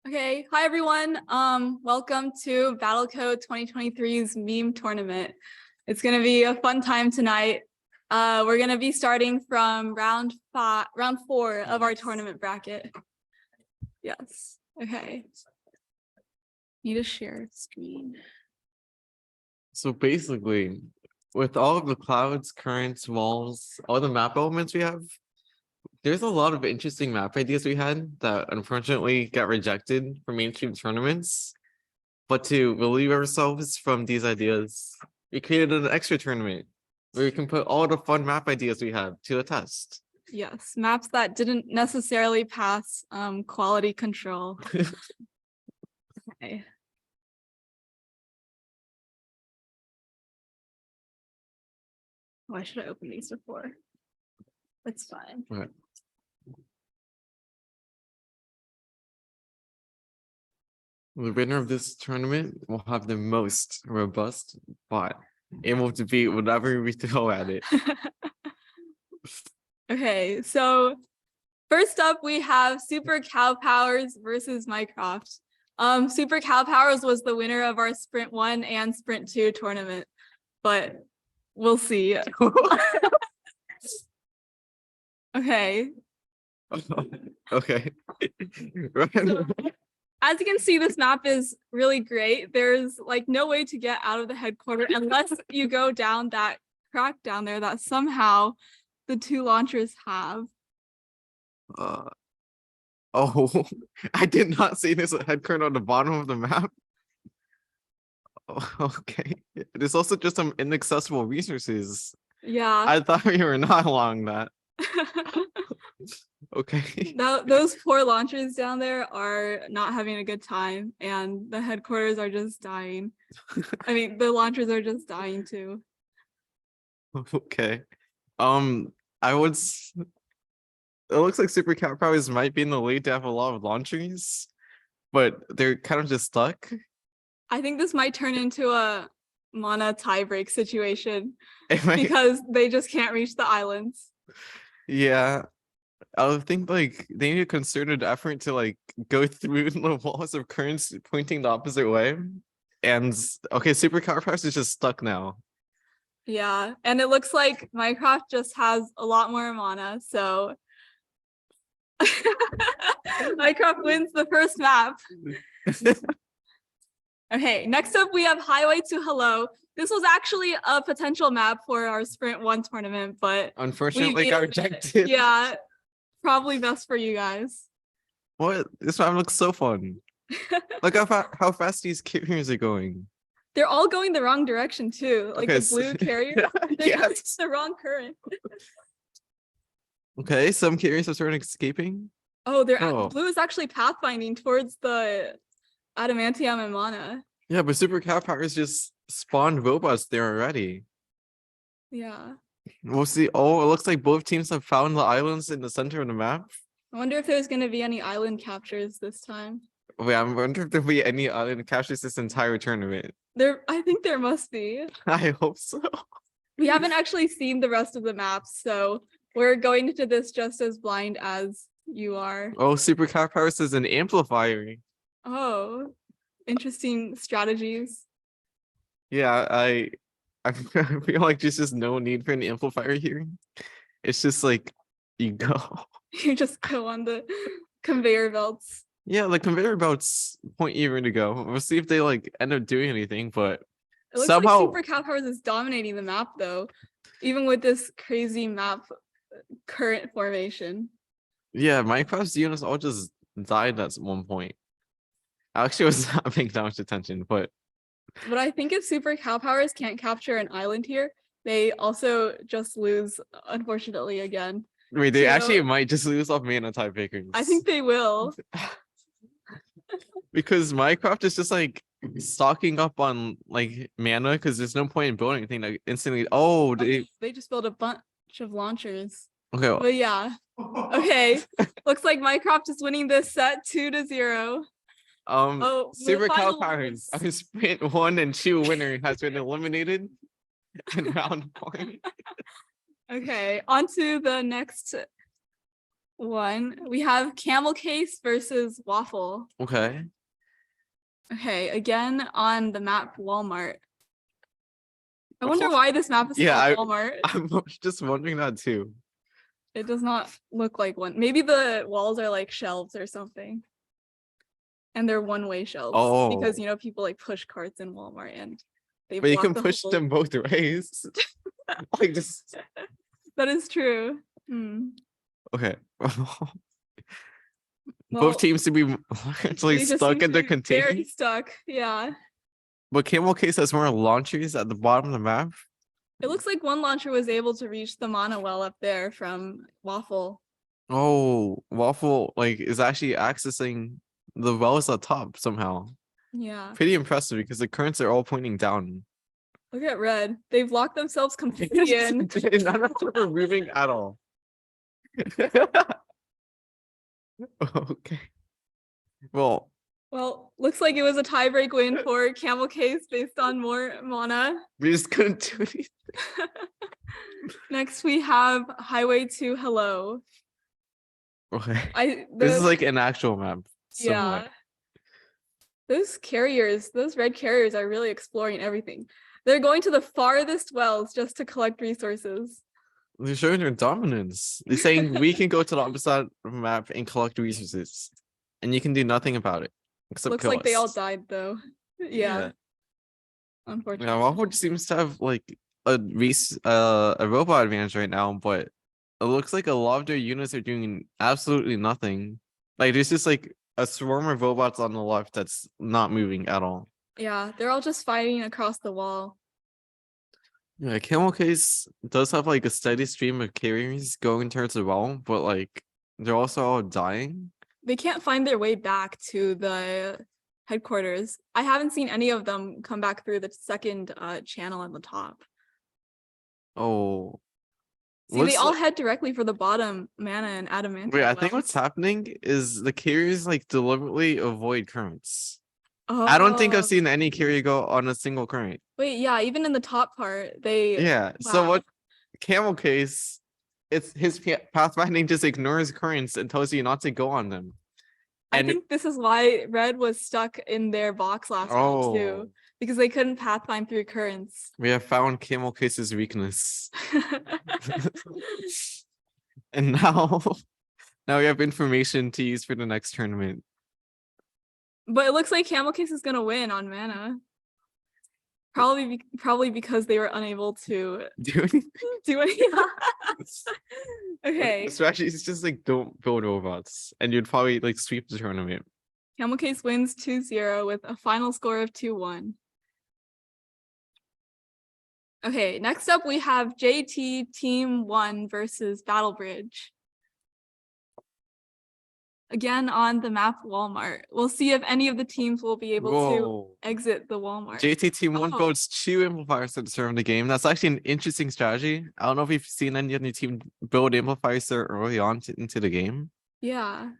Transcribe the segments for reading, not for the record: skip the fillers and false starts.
Okay, hi everyone. Welcome to Battlecode 2023's meme tournament. It's gonna be a fun time tonight. We're gonna be starting from round 4 of our tournament bracket. Yes. Okay. Need to share screen. So basically, with all of the clouds, currents, walls, all the map elements we have, there's a lot of interesting map ideas we had that unfortunately got rejected for mainstream tournaments. But to relieve ourselves from these ideas, we created an extra tournament where we can put all the fun map ideas we have to a test. Yes, maps that didn't necessarily pass quality control. Okay. Why should I open these before? It's fine. Right. The winner of this tournament will have the most robust bot, able to beat whatever we throw at it. Okay, so first up we have Super Cow Powers versus Mycroft. Super Cow Powers was the winner of our Sprint 1 and Sprint 2 tournament, but we'll see. Okay. Okay. So, as you can see, this map is really great. There's like no way to get out of the headquarters unless you go down that crack down there that somehow the two launchers have. Oh, I did not see this headcurrent on the bottom of the map. Oh, okay. There's also just some inaccessible resources. Yeah. I thought we were not along that. Okay. Those poor launchers down there are not having a good time, and the headquarters are just dying. I mean, the launchers are just dying too. Okay. It looks like Super Cat Powers might be in the lead to have a lot of launchers, but they're kind of just stuck. I think this might turn into a mana tiebreak situation It might- because they just can't reach the islands. Yeah. I would think like they need a concerted effort to like go through the walls of currents pointing the opposite way. And okay, Super Cat Powers is just stuck now. Yeah, and it looks like Minecraft just has a lot more mana, so Minecraft wins the first map. Okay, next up we have Highway to Hello. This was actually a potential map for our Sprint 1 tournament, but Unfortunately got rejected. Yeah, probably best for you guys. What? This map looks so fun. Look how fast these carriers are going. They're all going the wrong direction too. Like Okay, the blue carrier, they're yes. the wrong current. Okay, some carriers have started escaping. Oh, blue is actually pathfinding towards the adamantium and mana. Yeah, but Super Cat Powers just spawned robots there already. Yeah. We'll see. Oh, it looks like both teams have found the islands in the center of the map. I wonder if there's going to be any island captures this time. Wait, I wonder if there'll be any island captures this entire tournament. I think there must be. I hope so. We haven't actually seen the rest of the maps, so we're going into this just as blind as you are. Oh, Super Cat Powers is an amplifier. Oh, interesting strategies. Yeah, I feel like there's just no need for an amplifier here. It's just like you go. You just go on the conveyor belts. Yeah, the conveyor belts point you where to go. We'll see if they like end up doing anything, but it looks somehow like Super Cow Powers is dominating the map though, even with this crazy map current formation. Yeah, Minecraft's units all just died at one point. I actually was not paying that much attention, but I think if Super Cow Powers can't capture an island here, they also just lose, unfortunately, again. wait, they actually might just lose off mana type pickers. I think they will. Because Minecraft is just like stocking up on like mana because there's no point in building anything like instantly. Oh, they just built a bunch of launchers. Okay. Well, but yeah. Okay. Looks like Minecraft is winning this set 2-0. Super Cow Powers, Sprint 1 and 2 winner has been eliminated in round 1. Okay, on to the next one. We have Camel Case versus Waffle. Okay. Okay, again on the map Walmart. I wonder why this map is Yeah, called Walmart. I'm just wondering that too. It does not look like one. Maybe the walls are like shelves or something. And they're one-way shelves. Because Oh, people like push carts in Walmart and they but you block can the push whole- them both ways. Like just That is true. okay. Well, Both teams to be actually they just stuck seem in to their be container. very stuck. Yeah. But Camel Case has more launchers at the bottom of the map. It looks like one launcher was able to reach the mana well up there from Waffle. Oh, Waffle is actually accessing the wells at top somehow. Yeah. Pretty impressive because the currents are all pointing down. Look at Red. They've locked themselves completely in. None of them are moving at all. Okay. Well, Looks like it was a tiebreak win for Camel Case based on more mana. we just couldn't do anything. Next, we have Highway to Hello. Okay. This is like an actual map. Somewhat. Yeah. Those red carriers are really exploring everything. They're going to the farthest wells just to collect resources. They're showing their dominance. They're saying we can go to the opposite side of the map and collect resources. And you can do nothing about it. Except Looks kill like they all us. died though. Yeah. Unfortunately. Yeah, Waffle seems to have a robot advantage right now, but it looks like a lot of their units are doing absolutely nothing. Like there's just like a swarm of robots on the left that's not moving at all. Yeah, they're all just fighting across the wall. Yeah, Camel Case does have like a steady stream of carriers going towards the wall, but they're also all dying. They can't find their way back to the headquarters. I haven't seen any of them come back through the second channel on the top. Oh. See, they all head directly for the bottom mana and adamant. Wait, I think what's happening is the carriers deliberately avoid currents. I don't think I've seen any carrier go on a single current. Wait, yeah, even in the top part, they Yeah. So wow. what Camel Case, it's his pathfinding just ignores currents and tells you not to go on them. I think this is why Red was stuck in their box last round too, because they couldn't pathfind through currents. We have found Camel Case's weakness. And now we have information to use for the next tournament. But it looks like Camel Case is gonna win on mana. Probably because they were unable to do anything. Okay. The strategy is just don't build robots, and you'd probably sweep the tournament. Camel Case wins 2-0 with a final score of 2-1. Okay, next up we have JT Team 1 versus Battle Bridge. Again on the map Walmart. We'll see if any of the teams will be able to exit the Walmart. JT Team 1 builds 2 amplifiers at the start of the game. That's actually an interesting strategy. I don't know if you've seen any other team build amplifiers so early on into the game. Yeah.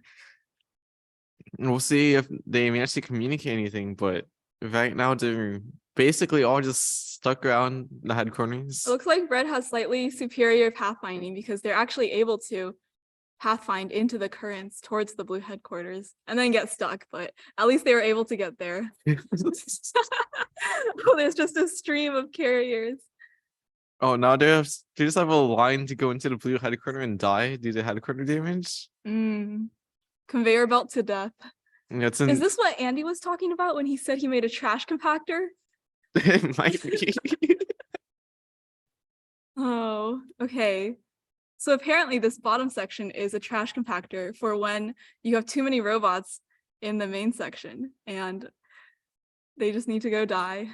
And we'll see if they manage to communicate anything, but right now they're basically all just stuck around the headquarters. It looks like Red has slightly superior pathfinding because they're actually able to pathfind into the currents towards the blue headquarters and then get stuck, but at least they were able to get there. Oh, there's just a stream of carriers. Oh, now they just have a line to go into the blue headquarter and die due to headquarter damage. Conveyor belt to death. Is this what Andy was talking about when he said he made a trash compactor? It might be. Oh, okay. So apparently this bottom section is a trash compactor for when you have too many robots in the main section and they just need to go die.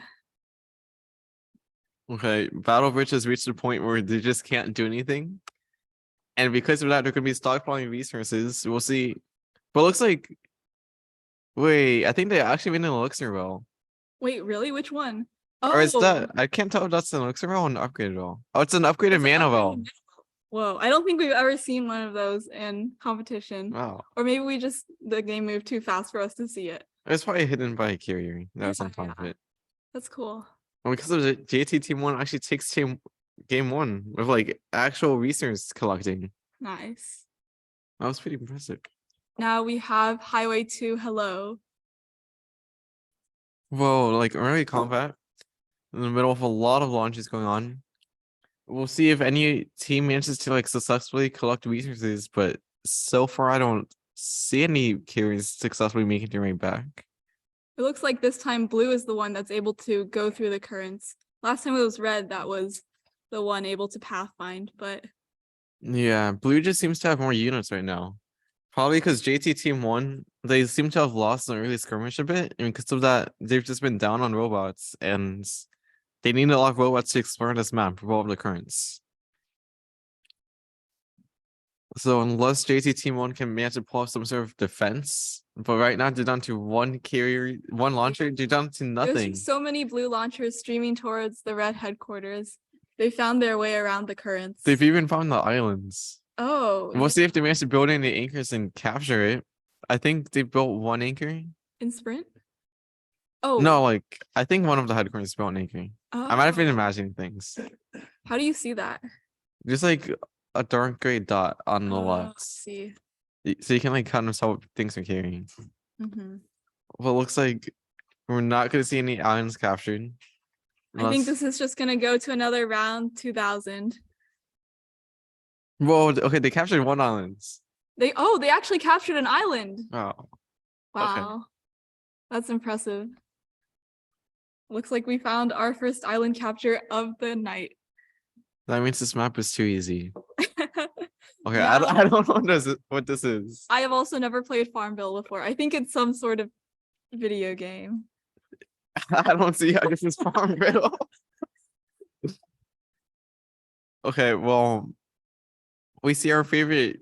Okay, Battle Bridge has reached a point where they just can't do anything. And because of that, they're going to be stockpiling resources. We'll see. But it looks like... Wait, I think they actually made an elixir well. Wait, really? Which one? Or is that... I can't tell if that's an elixir well or an upgraded well. Oh, it's an upgraded mana well. Whoa, I don't think we've ever seen one of those in competition. Wow. Or maybe the game moved too fast for us to see it. It's probably hidden by a carrier. That's on top of it. That's cool. Well, because of the JT Team 1 actually takes game 1 with actual resource collecting. Nice. That was pretty impressive. Now we have Highway 2 Hello. Whoa, like early combat in the middle of a lot of launches going on. We'll see if any team manages to like successfully collect resources, but so far I don't see any carriers successfully making their way back. It looks like this time blue is the one that's able to go through the currents. Last time it was red that was the one able to pathfind, but Yeah, blue just seems to have more units right now. Probably because JT Team 1, they seem to have lost an early skirmish a bit, and because of that, they've just been down on robots, and they need a lot of robots to explore this map, revolve the currents. So unless JT Team 1 can manage to pull off some sort of defense, but right now they're down to one carrier, one launcher, they're down to there's nothing. so many blue launchers streaming towards the red headquarters. They found their way around the currents. They've even found the islands. Oh, We'll see if they manage to build any anchors and capture it. I think they built one anchor. in sprint? Oh. No, like I think one of the headquarters built an anchor. I might have been Oh. imagining things. How do you see that? Just like a dark gray dot on the Oh, left. see. So you can like kind of tell what things are carrying. Mm-hmm. Well, it looks like we're not gonna see any islands captured. I think this is just gonna go to another round 2000. Whoa, okay, they captured one island. They actually captured an island. Oh, Wow. That's impressive. Looks like we found our first island capture of the night. that means this map is too easy. Okay, Yeah. I don't know what this is. I have also never played Farmville before. I think it's some sort of video game. I don't see how this is Farmville. Okay, well, we see our favorite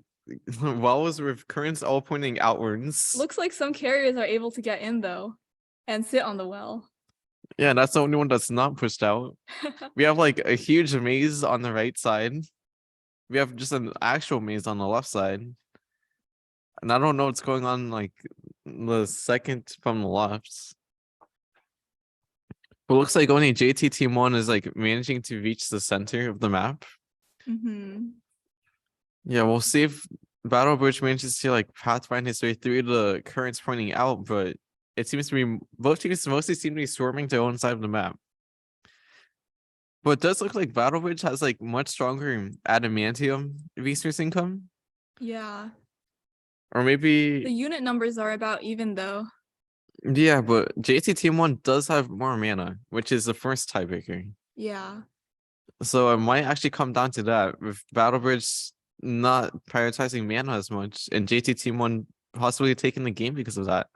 wells with currents all pointing outwards. Looks like some carriers are able to get in though and sit on the well. Yeah, that's the only one that's not pushed out. We have like a huge maze on the right side. We have just an actual maze on the left side. And I don't know what's going on like the second from the left. But it looks like only JT Team 1 is like managing to reach the center of the map. Mm-hmm. Yeah, we'll see if Battle Bridge manages to like pathfind his way through the currents pointing out, but it seems to be both teams mostly seem to be swarming to one side of the map. But it does look like Battle Bridge has like much stronger adamantium resource income. Yeah. Or maybe The unit numbers are about even though. yeah, but JT Team 1 does have more mana, which is the first tiebreaker. Yeah. So it might actually come down to that, with Battle Bridge not prioritizing mana as much, and JT Team 1 possibly taking the game because of that.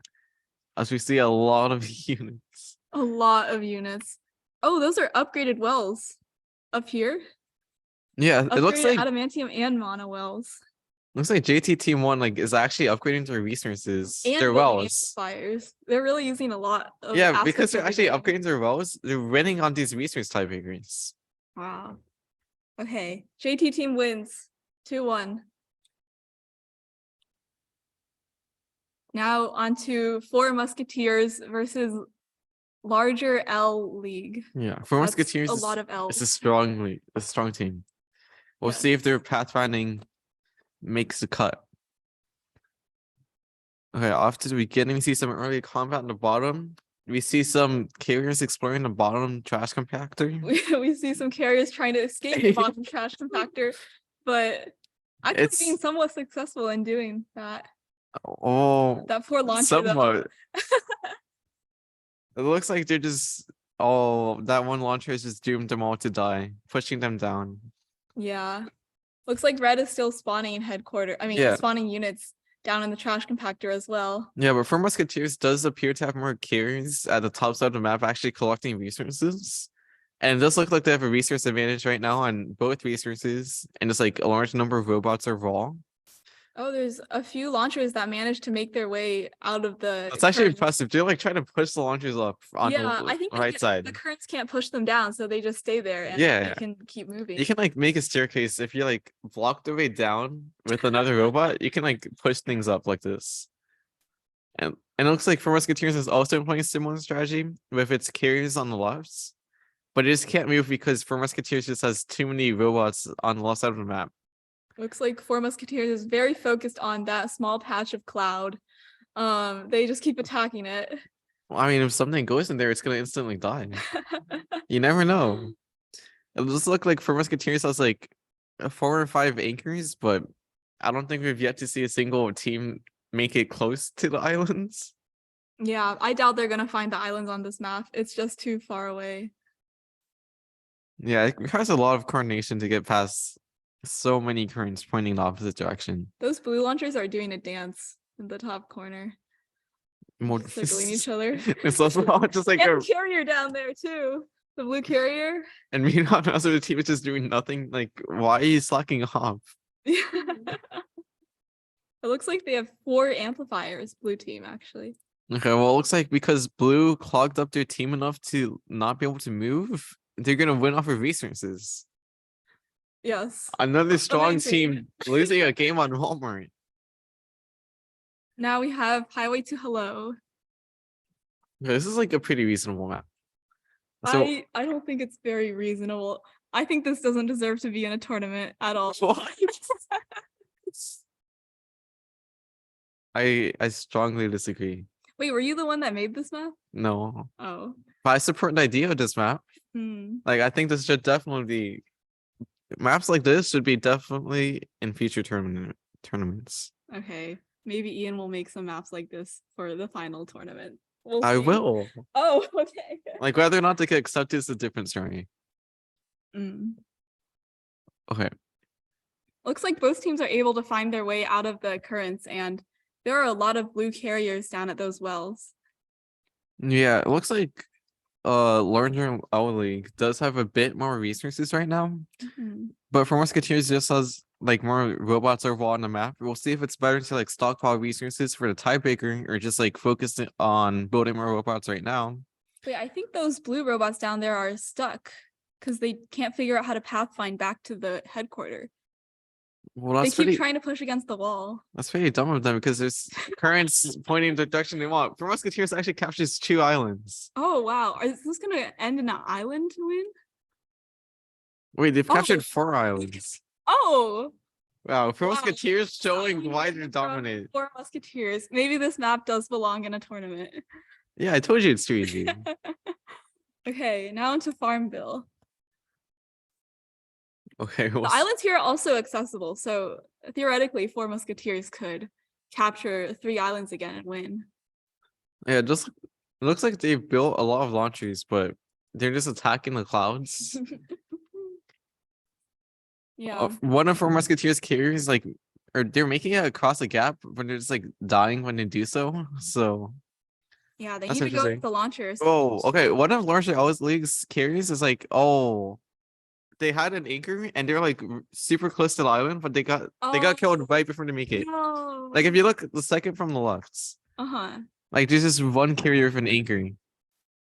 As we see a lot of units. A lot of units. Oh, those are upgraded wells up here. Yeah, it looks Upgraded like adamantium and mana wells. JT Team 1 like is actually upgrading their resources, And their building wells. amplifiers. They're really using a lot of Yeah, because aspects they're of the actually game. upgrading their wells, they're winning on these resource tiebreakers. Wow. Okay. JT team wins 2-1. Now on to Four Musketeers versus larger L League. Yeah, for That's Musketeers, a lot of it's L's. a strong team. We'll Yes. see if their pathfinding makes the cut. Okay, off to the beginning, we see some early combat in the bottom. We see some carriers exploring the bottom trash compactor. We see some carriers trying to escape the bottom trash compactor, but actually It's- being somewhat successful in doing that. Oh, That poor launcher though. somewhat. It looks like they're just that one launcher is just doomed them all to die, pushing them down. Yeah. Looks like red is still spawning headquarters. I mean, Yeah. spawning units down in the trash compactor as well. Yeah, but for Musketeers does appear to have more carriers at the top side of the map actually collecting resources. And it does look like they have a resource advantage right now on both resources, and just like a large number of robots are raw. Oh, there's a few launchers that managed to make their way out of the It's actually currents. impressive. They're like trying to push the launchers up on Yeah, the I think right side. the currents can't push them down, so they just stay there and Yeah. they can keep moving. You can like make a staircase if you like block the way down with another robot. You can like push things up like this. And it looks like for Musketeers is also employing a similar strategy with its carriers on the left, but it just can't move because for Musketeers just has too many robots on the left side of the map. Looks like Four Musketeers is very focused on that small patch of cloud. They just keep attacking it. Well, I mean, if something goes in there, it's gonna instantly die. You never know. It just look like for Musketeers has like 4 or 5 anchors, but I don't think we've yet to see a single team make it close to the islands. Yeah, I doubt they're gonna find the islands on this map. It's just too far away. Yeah, it requires a lot of coordination to get past so many currents pointing in the opposite direction. Those blue launchers are doing a dance in the top corner, More circling each other. it's also just like And the carrier down there too. The blue carrier. and meanwhile the other team is just doing nothing. Like, why are you slacking off? It looks like they have 4 amplifiers, blue team actually. Okay, well, it looks like because blue clogged up their team enough to not be able to move, they're gonna win off of resources. Yes. Another strong Amazing. team losing a game on Walmart. Now we have Highway to Hello. Okay, this is like a pretty reasonable map. So I don't think it's very reasonable. I think this doesn't deserve to be in a tournament at all. I strongly disagree. Wait, were you the one that made this map? No, Oh. but I support the idea of this map. Hmm. Like, I think this should definitely be maps like this should be definitely in future tournaments. Okay. Maybe Ian will make some maps like this for the final tournament. We'll I see. will. Oh, okay. Like, whether or not they get accepted is a different story. Mm. Okay. Looks like both teams are able to find their way out of the currents, and there are a lot of blue carriers down at those wells. Yeah, it looks like Larger Owl League does have a bit more resources right now. Mhm. But for Musketeers just has like more robots overall on the map. We'll see if it's better to like stockpile resources for the tiebreaker or just like focus on building more robots right now. Wait, I think those blue robots down there are stuck because they can't figure out how to pathfind back to the headquarters. Well, They that's keep pretty trying to push against the wall. that's pretty dumb of them because there's currents pointing the direction they want. For Musketeers actually captures 2 islands. Oh wow, is this gonna end in an island win? Wait, they've Oh. captured 4 islands. Oh, Wow, for wow. Musketeers showing why they're From dominant. 4 Musketeers. Maybe this map does belong in a tournament. Yeah, I told you it's too easy. Okay, now into Farmville. Okay, The well, islands here are also accessible, so theoretically 4 Musketeers could capture 3 islands again and win. yeah, just it looks like they've built a lot of launchers, but they're just attacking the clouds. Yeah. One of our Musketeers carries like, or they're making it across a gap, but they're just like dying when they do so. So Yeah, they that's need to go interesting. with the launchers. Oh, okay. One of Larger Always League's carries is like, oh, they had an anchor and they're like super close to the island, but they got killed right before they make it. No. Like if you look the second from the left, Uh-huh. like there's just one carrier with an anchor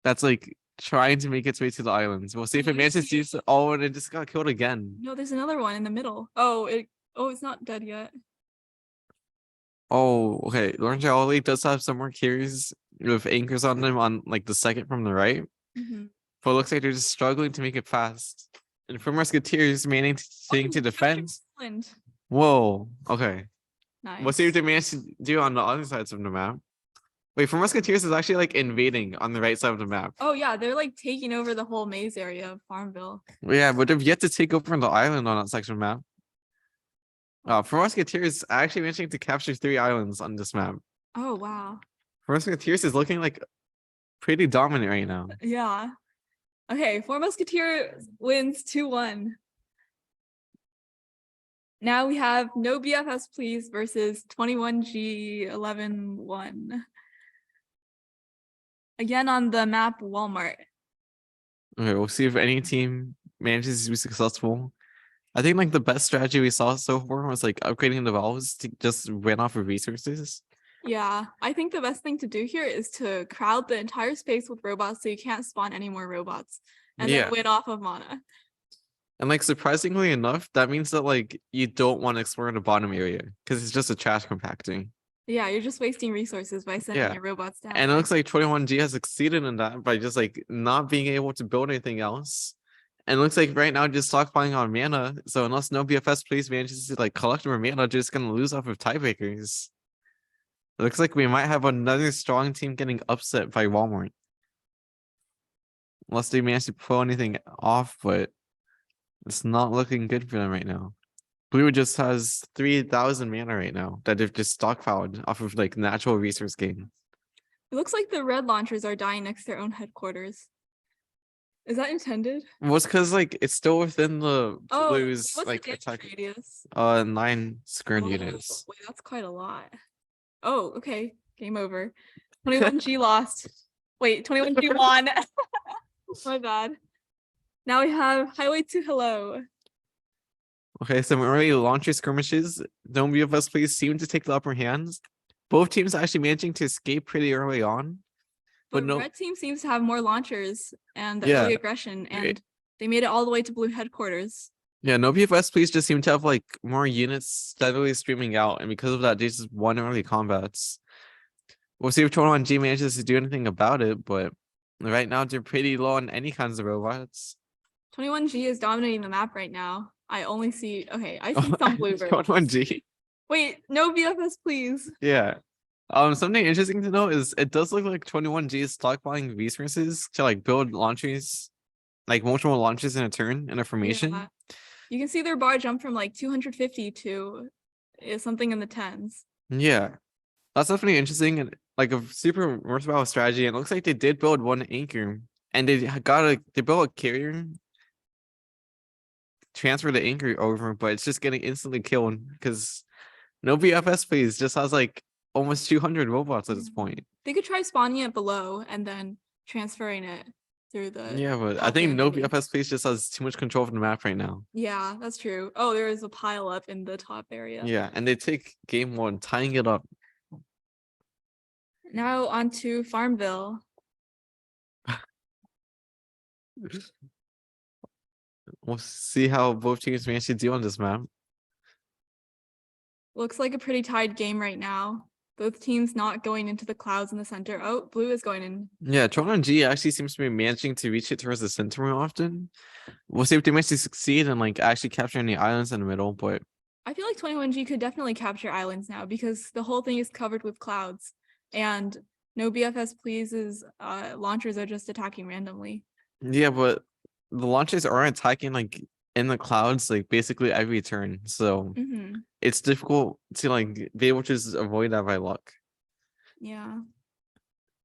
that's like trying to make its way to the islands. We'll see if it manages to do so. Oh, and it just got killed again. No, there's another one in the middle. It's not dead yet. Oh, okay. Larger Always League does have some more carriers with anchors on them on like the second from the right. Mhm. But it looks like they're just struggling to make it fast. And for Musketeers managing to defend. Island. Whoa. Okay. Nice. We'll see what they manage to do on the other sides of the map. Wait, for Musketeers is actually like invading on the right side of the map. Oh yeah, they're like taking over the whole maze area of Farmville. Yeah, but they've yet to take over the island on that section map. For Musketeers, actually managing to capture 3 islands on this map. Oh wow. For Musketeers is looking like pretty dominant right now. Yeah. Okay, 4 Musketeers wins 2-1. Now we have No BFS Please versus 21G 11-1. Again on the map Walmart. Okay, we'll see if any team manages to be successful. I think like the best strategy we saw so far was like upgrading the valves to just win off of resources. Yeah, I think the best thing to do here is to crowd the entire space with robots so you can't spawn any more robots and Yeah. then win off of mana. And like surprisingly enough, that means that like you don't want to explore the bottom area because it's just a trash compacting. Yeah, you're just wasting resources by sending Yeah. your robots down. And it looks like 21G has succeeded in that by just like not being able to build anything else And it looks like right now just stockpiling on mana. So unless no BFS please manages to like collect more mana, just gonna lose off of tiebreakers. It looks like we might have another strong team getting upset by Walmart. Unless they manage to pull anything off, but it's not looking good for them right now. Blue just has 3,000 mana right now that they've just stockpiled off of like natural resource gain. It looks like the red launchers are dying next to their own headquarters. Is that intended? Well, it's because like it's still within the Oh, blues what's like the damage attack. radius? 9 square Oh, units. wait, that's quite a lot. Oh, okay. Game over. 21G lost. Wait, 21G won. My bad. Now we have Highway to Hello. Okay, some early launcher skirmishes. Don't BFS please seem to take the upper hands. Both teams actually managing to escape pretty early on. But The no, red team seems to have more launchers and the Yeah. early aggression, and they made it all the way to blue headquarters. yeah, no BFS please just seem to have like more units steadily streaming out, and because of that, they just won early combats. We'll see if 21G manages to do anything about it, but right now they're pretty low on any kinds of robots. 21G is dominating the map right now. I only see, okay, I see some blue robots. 21G. Wait, no BFS, please. Yeah. Something interesting to note is it does look like 21G is stockpiling resources to like build launchers, like multiple launches in a turn in a formation. Yeah. You can see their bar jump from like 250 to something in the tens. Yeah. That's definitely interesting and like a super worthwhile strategy. And it looks like they did build one anchor and they built a carrier, transfer the anchor over, but it's just getting instantly killed because no BFS please just has like almost 200 robots at this point. They could try spawning it below and then transferring it through the Yeah, but I top think there, no maybe. BFS please just has too much control of the map right now. Yeah, that's true. Oh, there is a pile up in the top area. Yeah, and they take game one, tying it up. Now on to Farmville. We'll see how both teams manage to do on this map. Looks like a pretty tied game right now. Both teams not going into the clouds in the center. Oh, blue is going in. Yeah, Toronto G actually seems to be managing to reach it towards the center more often. We'll see if they manage to succeed and like actually capturing the islands in the middle, but I feel like 21G could definitely capture islands now because the whole thing is covered with clouds and no BFS please's launchers are just attacking randomly. yeah, but the launchers are attacking like in the clouds like basically every turn. So it's difficult to like be able to just avoid that by luck. Yeah.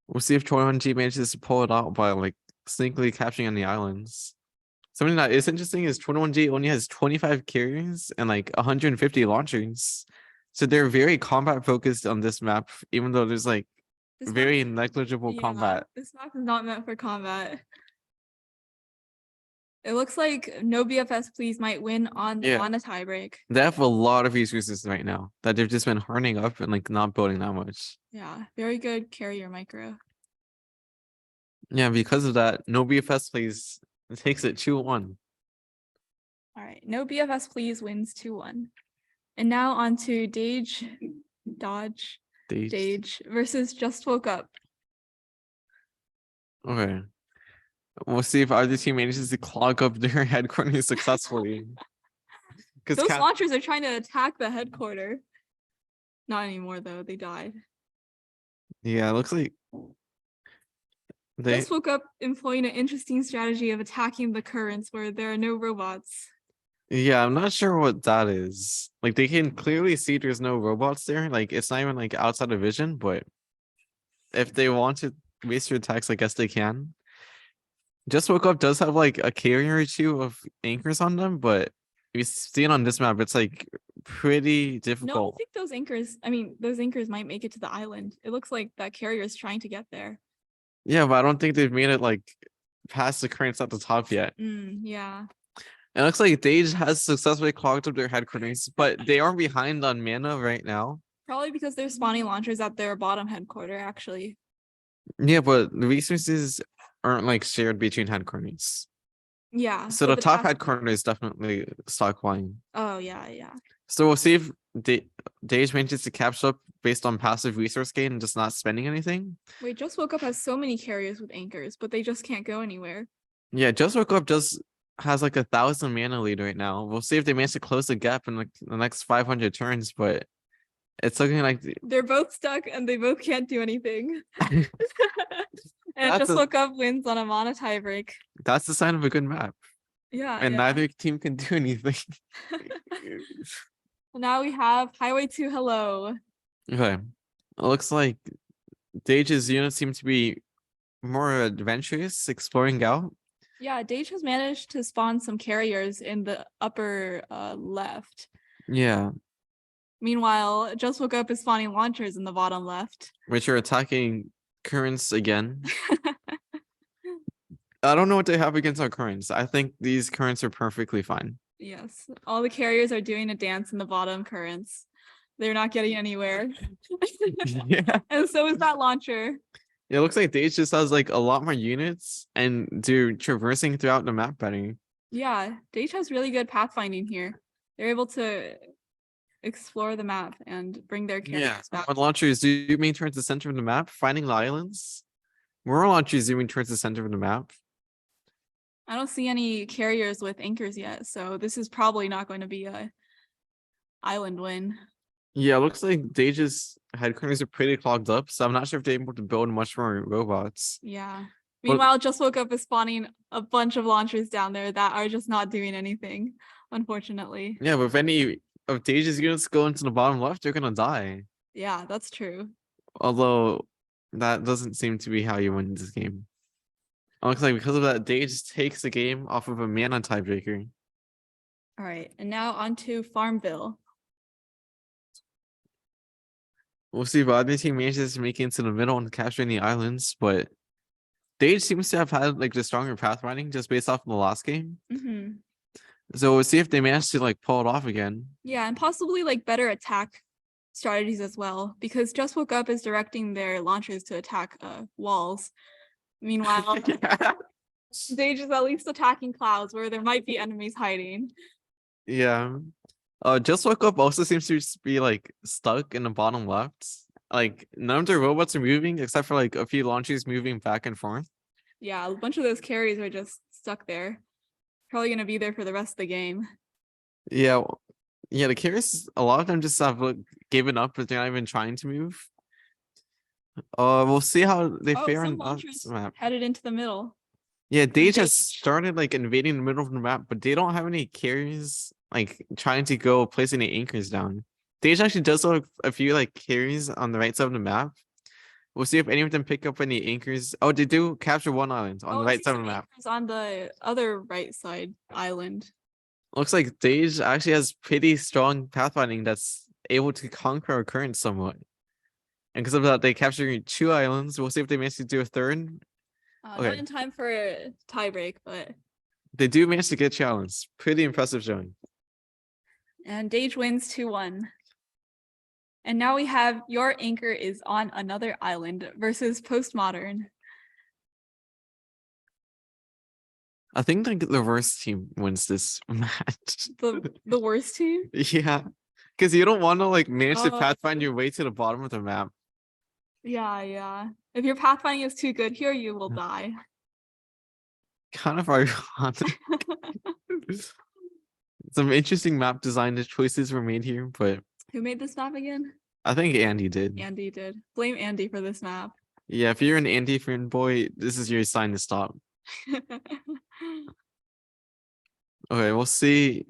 We'll see if 21G manages to pull it out by like sneakily capturing on the islands. Something that is interesting is 21G only has 25 carriers and like 150 launchers. So they're very combat focused on this map, even though there's like This very map, negligible combat. This map is not meant for combat. It looks like no BFS please might win on a tiebreak. They have a lot of resources right now that they've just been hardening up and like not building that much. Yeah, very good carrier micro. Yeah, because of that, no BFS please takes it 2-1. All right, no BFS please wins 2-1. And now on to Dage versus Just Woke Up. Okay. We'll see if either team manages to clog up their headquarters successfully. Those launchers are trying to attack the headquarter. Not anymore though, they died. Yeah, it looks like Just Woke Up employing an interesting strategy of attacking the currents where there are no robots. Yeah, I'm not sure what that is. Like they can clearly see there's no robots there. Like it's not even like outside of vision, but if they want to waste your attacks, I guess they can. Just Woke Up does have like a carrier or two of anchors on them, but if you see it on this map, it's like pretty difficult. No, I think those anchors might make it to the island. It looks like that carrier is trying to get there. Yeah, but I don't think they've made it like past the currents at the top yet. Yeah. It looks like Dage has successfully clogged up their headquarters, but they are behind on mana right now. Probably because they're spawning launchers at their bottom headquarter, actually. Yeah, but the resources aren't like shared between headquarters. Yeah. So the top headquarter is definitely stockpiling. Oh, yeah, yeah. So we'll see if Dage manages to capture up based on passive resource gain and just not spending anything. Wait, Just Woke Up has so many carriers with anchors, but they just can't go anywhere. Yeah, Just Woke Up does has like 1,000 mana lead right now. We'll see if they manage to close the gap in like the next 500 turns, but it's looking like They're both stuck and they both can't do anything. And That's Just a- Woke Up wins on a mana tiebreak. that's the sign of a good map. Yeah, And yeah. neither team can do anything. Now we have Highway to Hello. Okay. It looks like Dage's units seem to be more adventurous, exploring out. Yeah, Dage has managed to spawn some carriers in the upper left. Yeah. Meanwhile, Just Woke Up is spawning launchers in the bottom left. Which are attacking currents again. I don't know what they have against our currents. I think these currents are perfectly fine. Yes, all the carriers are doing a dance in the bottom currents. They're not getting anywhere. Yeah. And so is that launcher. It looks like Dage just has like a lot more units and they're traversing throughout the map better. Yeah, Dage has really good pathfinding here. They're able to explore the map and bring their Yeah. carriers back. When launchers zooming towards the center of the map, finding the islands. More launchers zooming towards the center of the map. I don't see any carriers with anchors yet, so this is probably not going to be a island win. Yeah, it looks like Dage's headquarters are pretty clogged up, so I'm not sure if they're able to build much more robots. Yeah. But- Meanwhile, Just Woke Up is spawning a bunch of launchers down there that are just not doing anything, unfortunately. Yeah, but if any of Dage's units go into the bottom left, they're gonna die. Yeah, that's true. Although that doesn't seem to be how you win this game. It looks like because of that, Dage takes the game off of a mana tiebreaker. All right, and now on to Farmville. We'll see if other team manages to make it into the middle and capture any islands, but Dage seems to have had like the stronger pathfinding just based off of the last game. Hmm. So we'll see if they manage to like pull it off again. Yeah, and possibly like better attack strategies as well, because Just Woke Up is directing their launchers to attack walls. Meanwhile, Dage is at least attacking clouds where there might be enemies hiding. Yeah. Just Woke Up also seems to just be like stuck in the bottom left. Like none of their robots are moving except for like a few launchers moving back and forth. Yeah, a bunch of those carries are just stuck there. Probably gonna be there for the rest of the game. Yeah. Yeah, the carriers, a lot of them just have like, given up, but they're not even trying to move. We'll see how they fare Some on launchers this map. headed into the middle. Yeah, Dage has Dage- started like invading the middle of the map, but they don't have any carries like trying to go place any anchors down. Dage actually does have a few like carries on the right side of the map. We'll see if any of them pick up any anchors. Oh, they do capture one island on the I right see side of some the map. anchors on the other right side island. Looks like Dage actually has pretty strong pathfinding that's able to conquer our current somewhat. And because of that, they capture 2 islands. We'll see if they manage to do a third. Not Okay. in time for a tiebreak, but They do manage to get challenged. Pretty impressive showing. and Dage wins 2-1. And now we have Your Anchor is on Another Island versus Postmodern. I think like the worst team wins this match. The worst team? Yeah. Because you don't want to like manage to Oh. pathfind your way to the bottom of the map. Yeah. If your pathfinding is too good here, you will die. Kind of ironic. Some interesting map design choices were made here, but Who made this map again? I think Andy did. Andy did. Blame Andy for this map. Yeah, if you're an Andy fanboy, this is your sign to stop. Okay, we'll see.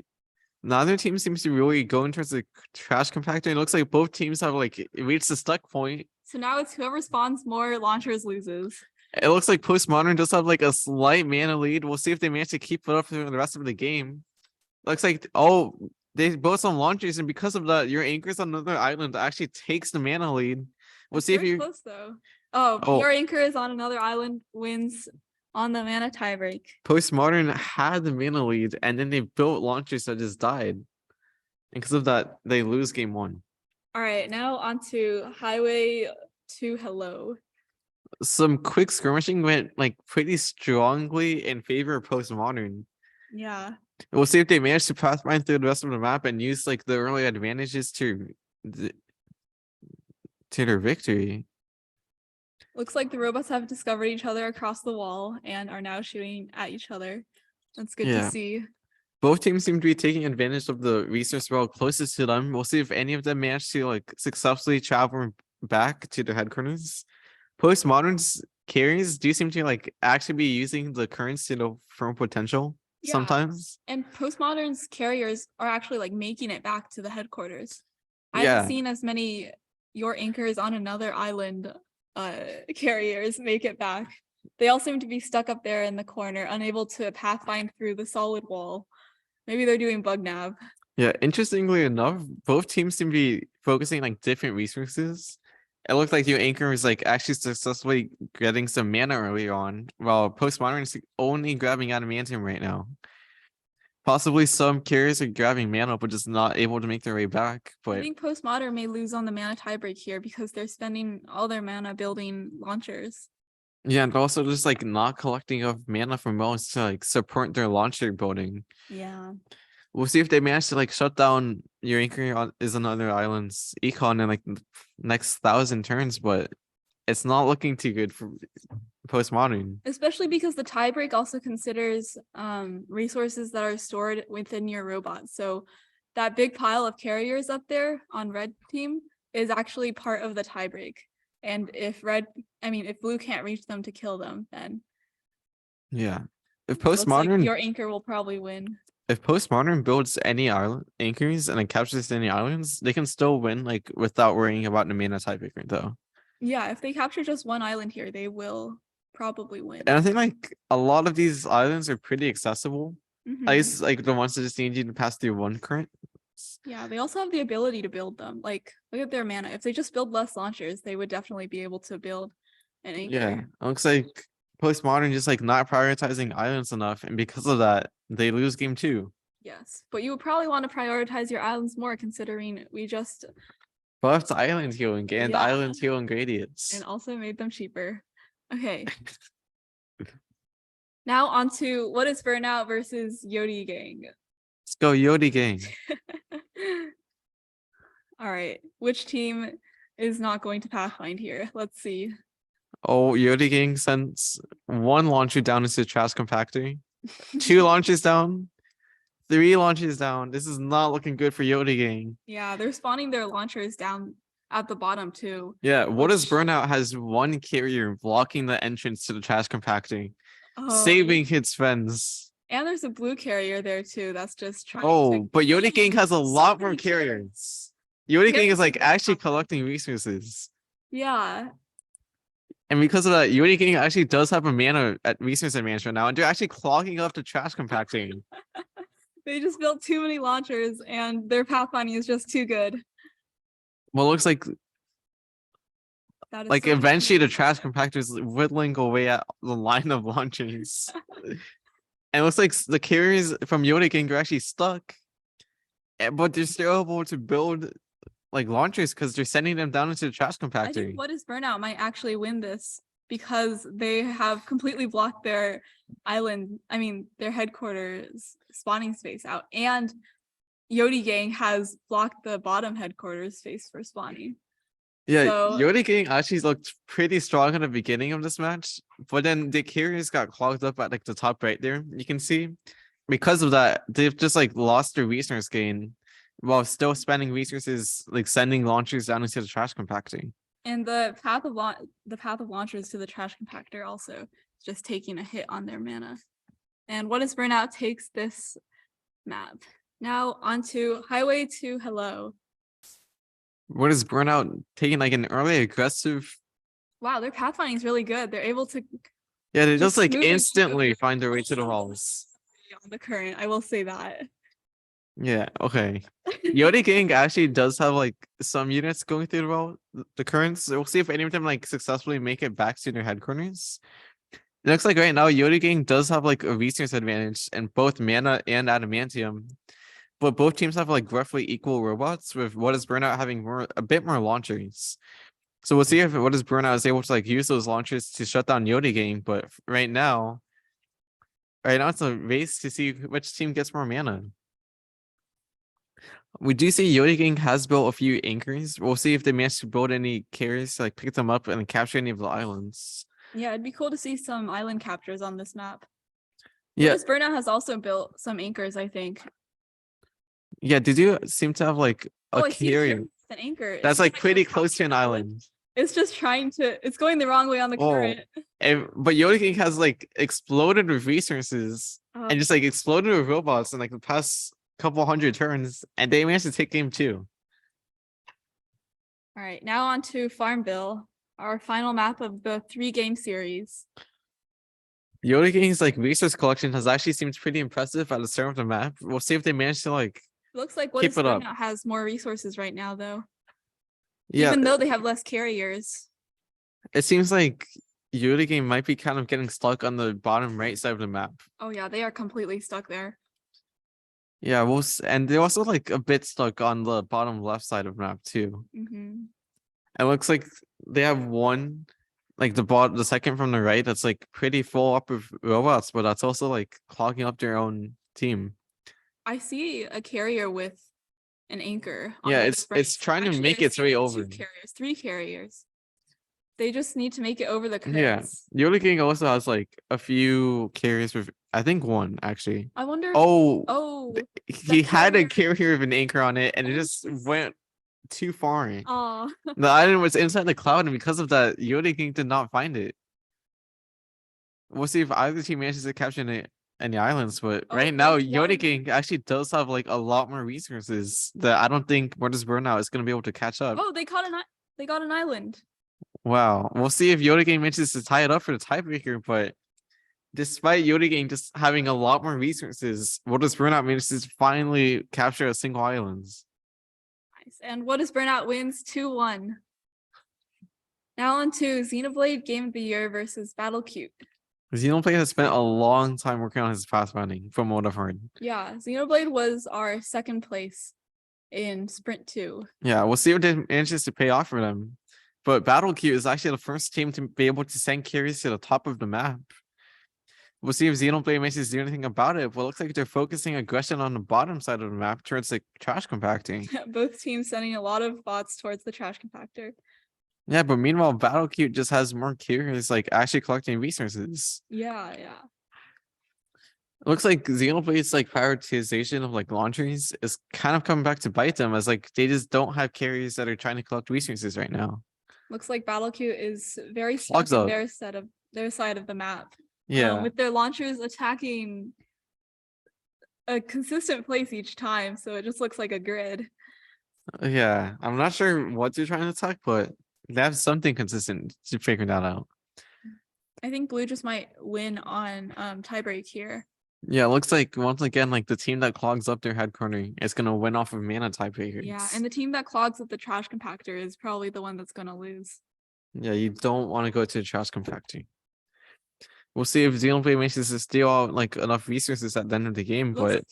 Neither team seems to really go in towards the trash compactor. It looks like both teams have like reached the stuck point. So now it's whoever spawns more launchers loses. It looks like Postmodern does have like a slight mana lead. We'll see if they manage to keep it up for the rest of the game. Looks like they both some launchers, and because of that, your anchors on another island actually takes the mana lead. We'll see if Very you close though. Oh, Oh. Your Anchor is on Another Island wins on the mana tiebreak. Postmodern had the mana lead, and then they built launchers that just died. And because of that, they lose game 1. All right, now on to Highway to Hello. Some quick skirmishing went like pretty strongly in favor of Postmodern. Yeah. We'll see if they manage to pathfind through the rest of the map and use like the early advantages to their victory. Looks like the robots have discovered each other across the wall and are now shooting at each other. That's good to Yeah. see. Both teams seem to be taking advantage of the resource world closest to them. We'll see if any of them manage to like successfully travel back to their headquarters. Postmodern's carries do seem to like actually be using the currents to their full potential Yeah. sometimes. And Postmodern's carriers are actually like making it back to the headquarters. I Yeah. haven't seen as many your anchors on another island carriers make it back. They all seem to be stuck up there in the corner, unable to pathfind through the solid wall. Maybe they're doing bug nav. Yeah, interestingly enough, both teams seem to be focusing like different resources. It looked like your anchor was like actually successfully getting some mana earlier on, while Postmodern is only grabbing adamantium right now. Possibly some carriers are grabbing mana, but just not able to make their way back. I But think Postmodern may lose on the mana tiebreak here because they're spending all their mana building launchers. yeah, and also just like not collecting enough mana from wells to like support their launcher building. Yeah. We'll see if they manage to like shut down your anchor on is another island's econ in like next 1,000 turns, but it's not looking too good for Postmodern. Especially because the tiebreak also considers resources that are stored within your robot. So that big pile of carriers up there on red team is actually part of the tiebreak. And if blue can't reach them to kill them, then Yeah. If it looks like Postmodern your anchor will probably win. if Postmodern builds any island anchors and it captures any islands, they can still win like without worrying about the mana tiebreaker though. Yeah, if they capture just one island here, they will probably win. And I think like a lot of these islands are pretty accessible. Mhm. At least like the ones that just need you to pass through one current. Yeah, they also have the ability to build them. Like, look at their mana. If they just build less launchers, they would definitely be able to build an anchor. Yeah, it looks like Postmodern just like not prioritizing islands enough, and because of that, they lose game 2. Yes, but you would probably want to prioritize your islands more considering we just Buffed island healing and Yeah. island healing gradients. and also made them cheaper. Okay. Now on to what is Burnout versus Yodi Gang. Let's go Yodi gang. All right, which team is not going to pathfind here? Let's see. Oh, Yodi gang sends one launcher down into the trash compactor, 2 launches down, 3 launches down. This is not looking good for Yodi gang. Yeah, they're spawning their launchers down at the bottom too. Yeah, what is Which- Burnout has one carrier blocking the entrance to the trash compactor, Oh, saving its friends. And there's a blue carrier there too. That's just trying Oh, to. but Yodi gang has a lot more carriers. Yodi gang Yes. is like actually collecting resources. Yeah. And because of that, Yodi gang actually does have a mana at resource advantage right now, and they're actually clogging up the trash compacting. They just built too many launchers and their pathfinding is just too good. Well, it looks like That is like so eventually the unfortunate. trash compactor is whittling away at the line of launchers. And it looks like the carriers from Yodi gang are actually stuck. But they're still able to build like launchers because they're sending them down into the trash I compactor. think What is Burnout might actually win this because they have completely blocked their their headquarters spawning space out. And Yodi Gang has blocked the bottom headquarters space for spawning. Yeah, So- Yodi gang actually looked pretty strong in the beginning of this match, but then the carriers got clogged up at like the top right there. You can see because of that, they've just like lost their resource gain while still spending resources like sending launchers down into the trash compacting. And the path of launchers to the trash compactor also is just taking a hit on their mana. And What is Burnout takes this map. Now onto Highway to Hello. What is Burnout taking like an early aggressive? Wow, their pathfinding is really good. They're able to Yeah, they Just just like smooth and instantly smooth. find their way to the walls. on the current. I will say that. Yeah, okay. Yodi gang actually does have like some units going through the currents. So we'll see if any of them like successfully make it back to their headquarters. It looks like right now Yodi gang does have like a resource advantage in both mana and adamantium. But both teams have like roughly equal robots, with What is Burnout having a bit more launchers. So we'll see if What is Burnout is able to like use those launchers to shut down Yodi gang. But right now it's a race to see which team gets more mana. We do see Yodi gang has built a few anchors. We'll see if they manage to build any carriers to like pick them up and capture any of the islands. Yeah, it'd be cool to see some island captures on this map. Yeah, This burnout has also built some anchors, I think. yeah. Did you seem to have like Oh, a I see a carrier carrier with an anchor. It's that's just like pretty close to an island? It's just trying to. It's going the wrong way on the Oh, current. but Yoda King has like exploded with resources and just like exploded with robots in like the past couple hundred turns, and they managed to take game 2. All right, now on to Farmville, our final map of the 3-game series. Yoda King's like resource collection has actually seemed pretty impressive at the start of the map. We'll see if they manage to like Looks like What keep is it up. Burnout has more resources right now, though. Yeah, Even though they have less carriers. it seems like Yoda King might be kind of getting stuck on the bottom right side of the map. Oh yeah, they are completely stuck there. Yeah, and they're also like a bit stuck on the bottom left side of the map too. Mm-hmm. It looks like they have one, like the second from the right, that's like pretty full up of robots, but that's also like clogging up their own team. I see a carrier with an anchor. Yeah, What it's is Burnout. trying to Actually, make I its see way 2 over. carriers, 3 carriers. They just need to make it over the Yeah, crits. Yoda King also has like a few carriers with, I think one actually. I wonder. Oh, That he had a carrier- carrier with an anchor on it, and it just jeez. went too far. Oh, The island was inside the cloud, and because of that, Yoda King did not find it. We'll see if either team manages to capture any islands, but Oh, right now, that's Yoda one. King actually does have like a lot more resources that I don't think Mortis Burnout is going to be able to catch up. Oh, they got an island. Wow. We'll see if Yoda King manages to tie it up for the tiebreaker, but despite Yoda King just having a lot more resources, Mortis Burnout manages to finally capture a single island. Nice. And What is Burnout wins 2-1. Now on to Xenoblade Game of the Year versus Battlecode. Xenoblade has spent a long time working on his fast running, from what I've heard. Yeah, Xenoblade was our 2nd place in Sprint 2. Yeah, we'll see if it manages to pay off for them. But Battlecode is actually the first team to be able to send carries to the top of the map. We'll see if Xenoblade manages to do anything about it. But it looks like they're focusing aggression on the bottom side of the map towards like trash compacting. Both teams sending a lot of bots towards the trash compactor. Yeah, but meanwhile, Battlecode just has more carriers like actually collecting resources. Yeah. It looks like Xenoblade's like prioritization of like launchers is kind of coming back to bite them, as like they just don't have carriers that are trying to collect resources right now. Looks like Battlecode is very Clogs stuck in up. their side of the map. Yeah. With their launchers attacking a consistent place each time, so it just looks like a grid. Yeah. I'm not sure what they're trying to attack, but they have something consistent to figure that out. I think Blue just might win on tiebreak here. Yeah, it looks like once again, like the team that clogs up their head corner is gonna win off of mana tiebreakers. Yeah, and the team that clogs up the trash compactor is probably the one that's gonna lose. Yeah, you don't want to go to the trash compactor. We'll see if Xenoblade manages to steal out like enough resources at the end of the game, but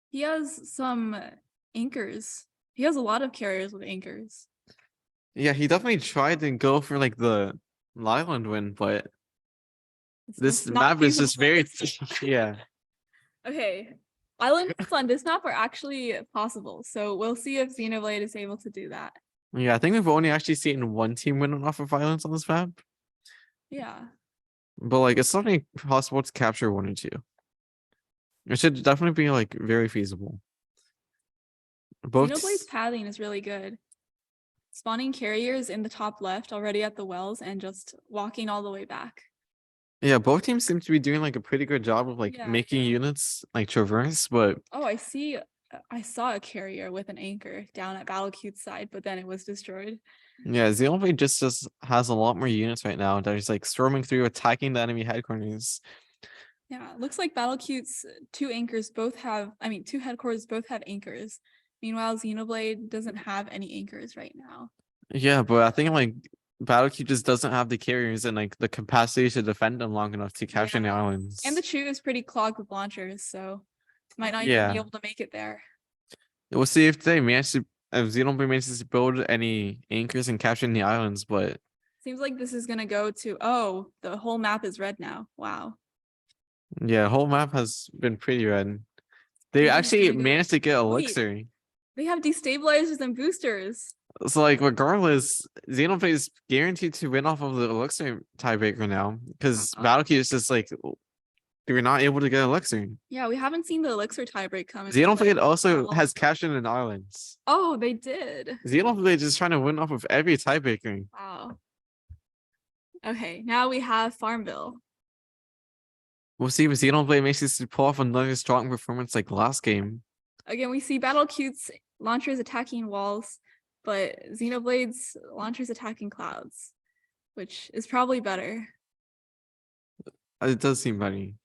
He has some anchors. He has a lot of carriers with anchors. yeah, he definitely tried to go for like the island win, but this not map is just very feasible. yeah. Okay, islands on this map are actually possible, so we'll see if Xenoblade is able to do that. Yeah, I think we've only actually seen one team winning off of islands on this map, Yeah, but like it's definitely possible to capture 1 or 2. It should definitely be like very feasible. Both Xenoblade's pathing is really good. Spawning carriers in the top left already at the wells and just walking all the way back. yeah, both teams seem to be doing like a pretty good job of like Yeah, making yeah. units like traverse, but Oh, I saw a carrier with an anchor down at Battlecode's side, but then it was destroyed. yeah, Xenoblade just has a lot more units right now that is like storming through, attacking the enemy headquarters. Yeah, looks like Battlecode's 2 headquarters both have anchors. Meanwhile, Xenoblade doesn't have any anchors right now. Yeah, but I think like Battlecode just doesn't have the carriers and like the capacity to defend them long enough to capture the islands. And the Chew is pretty clogged with launchers, so might not even be able to make it there. We'll see if Xenoblade manages to build any anchors and capture the islands, but seems like this is gonna go to the whole map is red now. Wow. yeah, whole map has been pretty red. They actually managed to get elixir. They have destabilizers and boosters. So like regardless, Xenoblade is guaranteed to win off of the elixir tiebreaker now, because Battlecode is just like they were not able to get Elixir. Yeah, we haven't seen the Elixir tiebreak come. into Xenoblade play. also Wow. has Cash in Islands. Oh, they did. Xenoblade is trying to win off of every tiebreaker. Wow. Okay, now we have Farmville. We'll see if Xenoblade makes this to pull off another strong performance like last game. Again, we see Battlecode's launchers attacking walls, but Xenoblade's launchers attacking clouds, which is probably better. It does seem funny.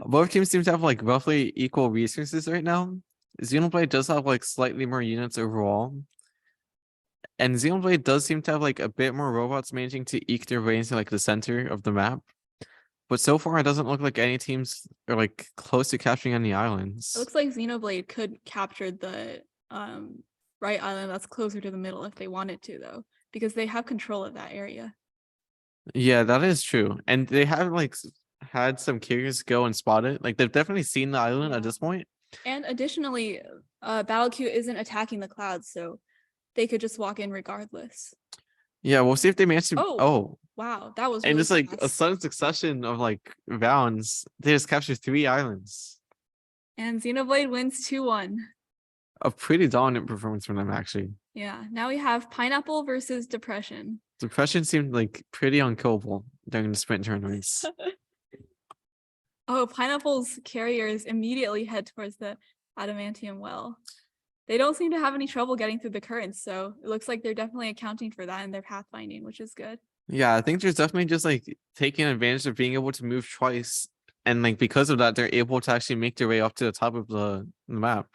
Both teams seem to have like roughly equal resources right now. Xenoblade does have like slightly more units overall. And Xenoblade does seem to have like a bit more robots managing to eke their way into like the center of the map. But so far, it doesn't look like any teams are like close to capturing any It islands. looks like Xenoblade could capture the right island that's closer to the middle if they wanted to, though, because they have control of that area. Yeah, that is true. And they have like had some carriers go and spot it. Like they've definitely seen the island Yeah. at this point. And additionally, Battlecode isn't attacking the clouds, so they could just walk in regardless. Yeah, we'll see if they manage to. Oh. Oh, Wow, that was and really just like a fast. sudden succession of like rounds, they just captured 3 islands. And Xenoblade wins 2-1. A pretty dominant performance from them, actually. Yeah, now we have Pineapple versus Depression. Depression seemed like pretty unkillable during the sprint tournaments. Oh, Pineapple's carriers immediately head towards the adamantium well. They don't seem to have any trouble getting through the currents, so it looks like they're definitely accounting for that in their pathfinding, which is good. Yeah, I think there's definitely just like taking advantage of being able to move twice. And like because of that, they're able to actually make their way up to the top of the map.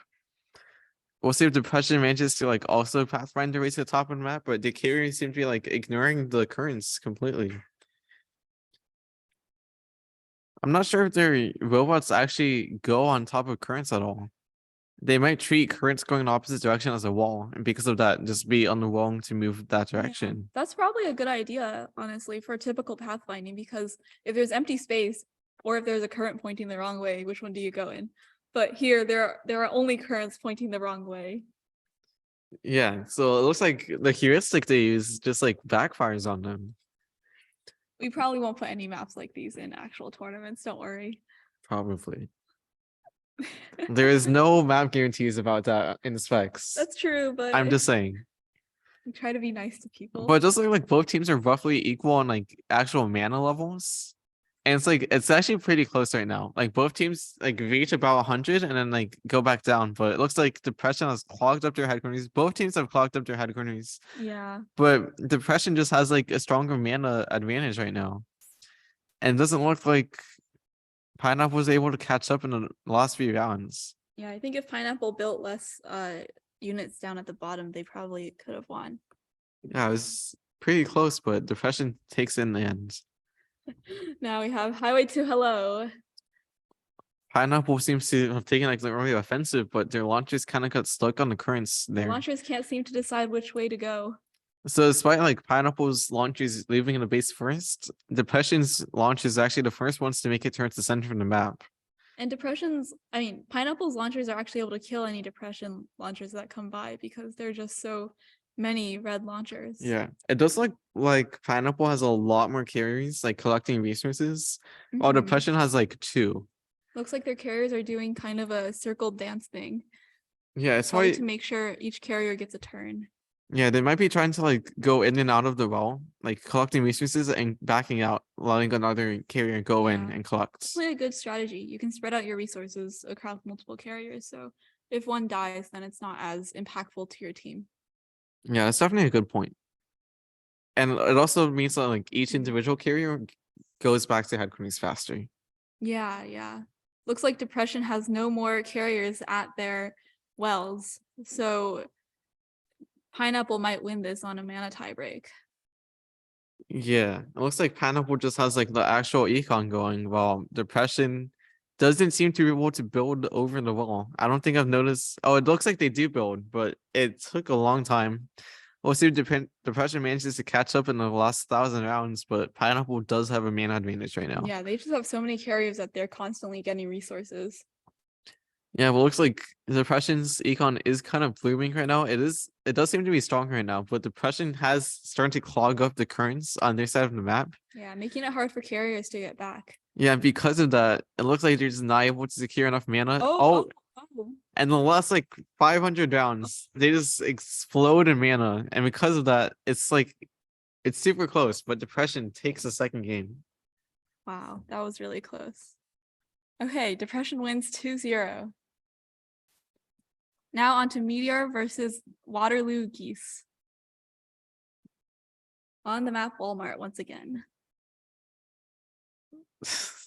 We'll see if Depression manages to like also pathfind their way to the top of the map, but the carriers seem to be like ignoring the currents completely. I'm not sure if their robots actually go on top of currents at all. They might treat currents going in the opposite direction as a wall, and because of that, just be unwilling to move that direction. That's probably a good idea, honestly, for typical pathfinding, because if there's empty space or if there's a current pointing the wrong way, which one do you go in? But here there are only currents pointing the wrong way. Yeah, so it looks like the heuristic they use just like backfires on them. We probably won't put any maps like these in actual tournaments, don't worry. Probably. There is no map guarantees about that in the specs. That's true, but I'm just saying. we try to be nice to people. But it does look like both teams are roughly equal on like actual mana levels. And it's like it's actually pretty close right now. Like both teams like reach about 100 and then like go back down. But it looks like Depression has clogged up their headquarters. Both teams have clogged up their headquarters. Yeah. But Depression just has like a stronger mana advantage right now. And it doesn't look like Pineapple was able to catch up in the last few rounds. Yeah, I think if Pineapple built less units down at the bottom, they probably could have won. Yeah, it was pretty close, but Depression takes it in the end. Now we have Highway to Hello. Pineapple seems to have taken like the early offensive, but their launchers kind of got stuck on the currents The there. launchers can't seem to decide which way to go. So despite like Pineapple's launchers leaving in the base first, Depression's launch is actually the first ones to make it towards the center of the map. And Pineapple's launchers are actually able to kill any Depression launchers that come by because they're just so many red launchers. Yeah, it does look like Pineapple has a lot more carries, like collecting resources, while Mhm. Depression has like 2. Looks like their carriers are doing kind of a circle dance thing. Yeah, it's Probably why. to make sure each carrier gets a turn. Yeah, they might be trying to like go in and out of the well, like collecting resources and backing out, letting another carrier go in Yeah. and collect. Definitely a good strategy. You can spread out your resources across multiple carriers. So if one dies, then it's not as impactful to your team. Yeah, that's definitely a good point. And it also means that like each individual carrier goes back to headquarters faster. Yeah. Looks like Depression has no more carriers at their wells. So Pineapple might win this on a mana tiebreak. Yeah, it looks like Pineapple just has like the actual econ going, while Depression doesn't seem to be able to build over the wall. I don't think I've noticed. Oh, it looks like they do build, but it took a long time. We'll see if Depression manages to catch up in the last 1,000 rounds, but Pineapple does have a mana advantage right now. Yeah, they just have so many carriers that they're constantly getting resources. Yeah, well, looks like Depression's econ is kind of blooming right now. It does seem to be strong right now, but Depression has started to clog up the currents on their side of the map. Yeah, making it hard for carriers to get back. Yeah, because of that, it looks like they're just not able to secure enough mana. Oh, oh. And the last like 500 rounds, they just explode in mana. And because of that, it's super close, but Depression takes the second game. Wow, that was really close. Okay, Depression wins 2-0. Now on to Meteor versus Waterloo Geese. On the map, Walmart once again.